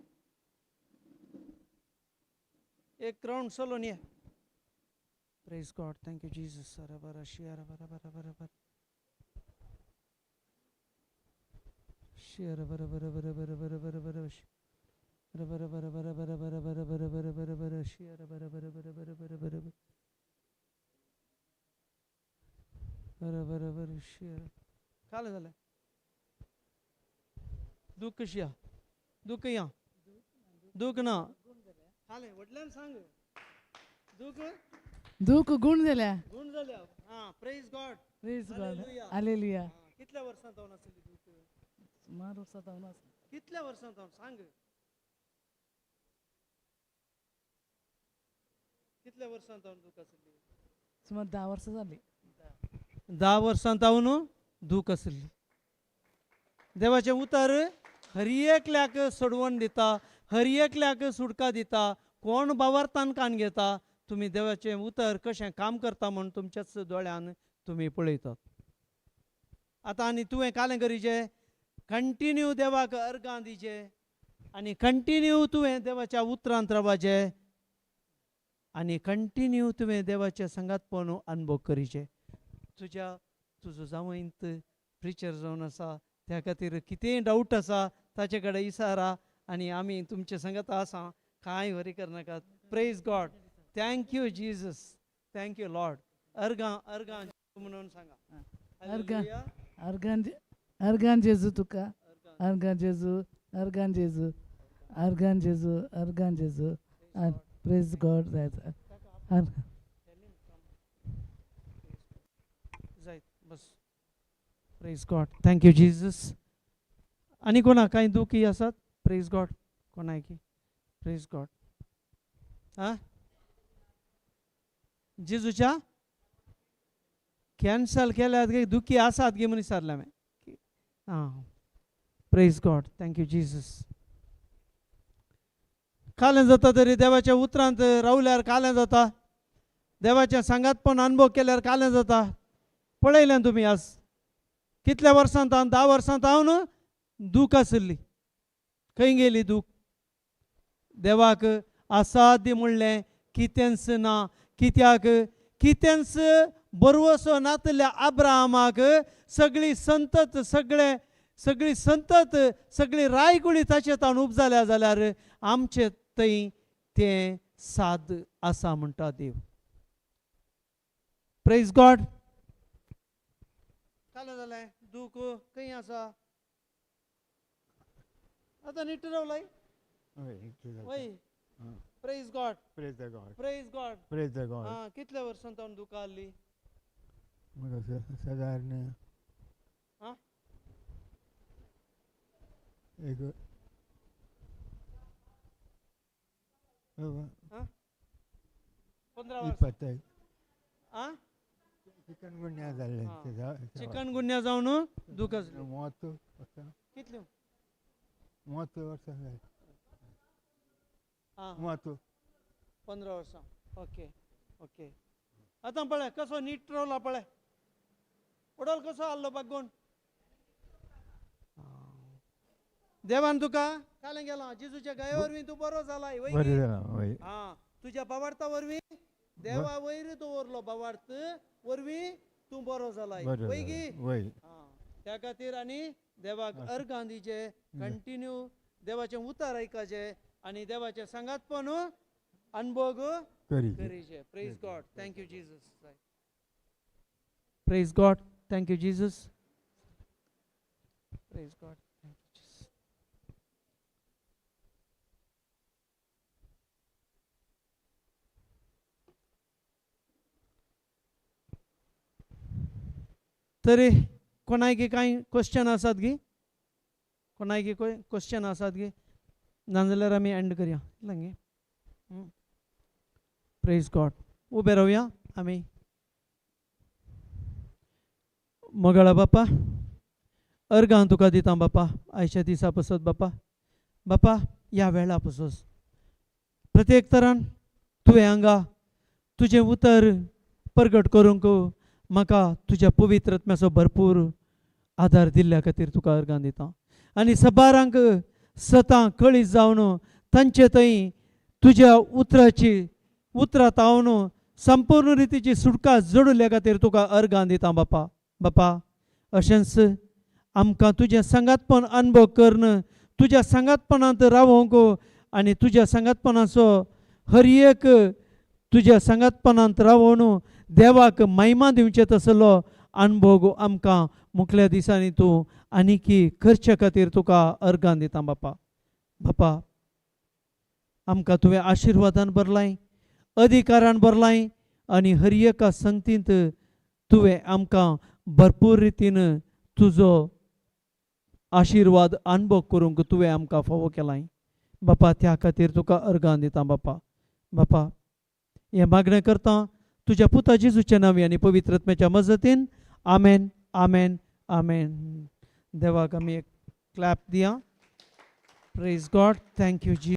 एक राउंड सोलोन या. Praise God. Thank you Jesus. बरं शियर बरं बरं बरं बरं शियर बरं बरं बरं बरं बरं बरं बरं बरं बरं बरं बरं बरं बरं बरं बरं बरं बरं बरं शियर बरं बरं बरं बरं बरं बरं बरं बरं बरं बरं शियर. काय झालं? दुःख कशी या दुःख या दुःख ना हाले वडल्यान सांग दुःख दुःख गुण झाल्या. गुण झाल्या. हा praise God. Praise God. Hallelujah. Hallelujah. कितल्या वर्षांत जाऊन असेल दुःख? मारो सतावना. कितल्या वर्षांत जाऊन सांग. कितल्या वर्षांत जाऊन दुःख असेल? सुमार 10 वर्ष झाली. 10 वर्षांत जाऊन दुःख असेल. देवाचे उतर हर एकल्याक सोडवण दिता, हर एकल्याक सुटका दिता. कोण बावारतान कान घेता. तुम्ही देवाचे उतर कशें काम करता म्हणून तुमच्याच दोळ्यान तुम्ही पळयतात. आता आनी तुवें कालें करीचें कंटिन्यू देवाक अर्गां दिचे आनी कंटिन्यू तुवें देवाच्या उतरांत रावचें आनी कंटिन्यू तुवें देवाच्या संगातपण अनुभव करीचे. तुजो जावंत प्रिचर जावन आसा त्या खातीर कितेंय डावट आसा ताचे कडेन इसारा आनी आमी तुमचे संगत आसा. कांय वरी करनाकात. Praise God. Thank you Jesus. Thank you Lord. अर्गां अर्गां म्हणून सांगा. अर्गां. हालेलुया. अर्गान जेजू तुका. अर्गान जेजू. अर्गान जेजू. अर्गान जेजू. अर्गान जेजू. Praise God. जायत बस. Praise God. Thank you Jesus. आनी कोणा कांय दुखी आसात? Praise God. कोणाय की प्रेज गॉड. हा जेजूच्या कॅन्सल केल्यात गे दुखी आसात गे म्हणून विचारलें हांवें. हां प्रेज गॉड. Thank you Jesus. कालें जाता तरी देवाच्या उतरांत रावल्यार कालें जाता. देवाच्या सांगातपण अनुभव केल्यार कालें जाता. पळयलें तुमी आज कितल्या वर्सांत 10 वर्सांत हांव न्हू दूख आसली. खंय गेली दूख? देवाक असाध्य म्हणलें कितेंच ना. कित्याक? कितेंच बरवसो नातल्या अब्राहमाक सगळी संतत सगळी संतत सगळी रायकुळी ताचे तावन उपजाल्या जाल्यार आमचे थंय तें साद आसा म्हणटा देव. Praise God. कालें जालें दूख खंय आसा? आतां नीट रावलाय. वय praise God. Praise the God. Praise God. Praise the God. हां कितल्या वर्सांत हांव दुकां आसली? मग साधारण हां एक हां 15 वर्स. 25 हां चिकनगुन्या जाल्लें. चिकनगुन्या जावन दुख आसली. 30 वर्सां. कितल्यो? 30 वर्सां जालीं. हां 30. 15 वर्सां. Okay okay. आतां पळय कसो नीट रावला पळय. उडोल कसो आल्लो बागोवन. देवान तुका कालें गेलां. जेजूच्या गाया वरवीं तूं बरो जालाय. वय बरें गी? जालां. हय. हां तुज्या बावार्ता वरवीं देवा वयर दवरलो बावार्थ वरवीं तूं बरो जालाय. बरें वय गी? जालां. वय. हां त्या खातीर आनी देवाक अर्गां दिचे. कंटिन्यू देवाचें उतर आयकाचें आनी देवाचें सांगातपण अनुभव करी. करीचे. Praise God. Thank you Jesus. Praise God. Thank you Jesus. Praise God. Thank you Jesus. तरी कोणाय की कांय क्वेश्चन आसात गी? कोणाय की क्वेश्चन आसात गी? नाजाल्यार आमी एंड करया. लागे प्रेज गॉड. उबे रावया आमी. मोगाळा बापा अर्गां तुका दिता बापा. आयच्या दिसा पसत बापा. बापा ह्या वेळा पसोस प्रत्येक तरान तुवें हांगा तुजें उतर प्रगट करूंक म्हाका तुज्या पवित्रत्म्याचो भरपूर आदार दिल्ल्या खातीर तुका अर्गां दिता. आनी सबारांक सतां कळीस जावन तांचे थंय तुज्या उतरात हांव संपूर्ण रितीची सुटका जडुल्या खातीर तुका अर्गां दिता बापा. बापा अशेंच आमकां तुजें संगातपण अनुभव करन तुज्या संगातपणांत रावोंक आनी तुज्या संगातपणाचो हर एक तुज्या संगातपणांत रावून देवाक महिमा दिवचे तसलो अनुभव आमकां मुखल्या दिसांनी तूं आनीकी करचे खातीर तुका अर्गां दिता बापा. बापा आमकां तुवें आशिर्वादान भरलाय, अधिकारान भरलाय आनी हर एका संगतींत तुवें आमकां भरपूर रितीन तुजो आशिर्वाद अनुभव करूंक तुवें आमकां फावो केलाय. बापा त्या खातीर तुका अर्गां दिता बापा. बापा हें मागणें करता तुज्या पुता जेजूच्या नांवी आनी पवित्र आत्म्याच्या मजतीन. आमेन आमेन आमेन. देवाक आमी एक क्लॅप दिया. Praise God. Thank you G.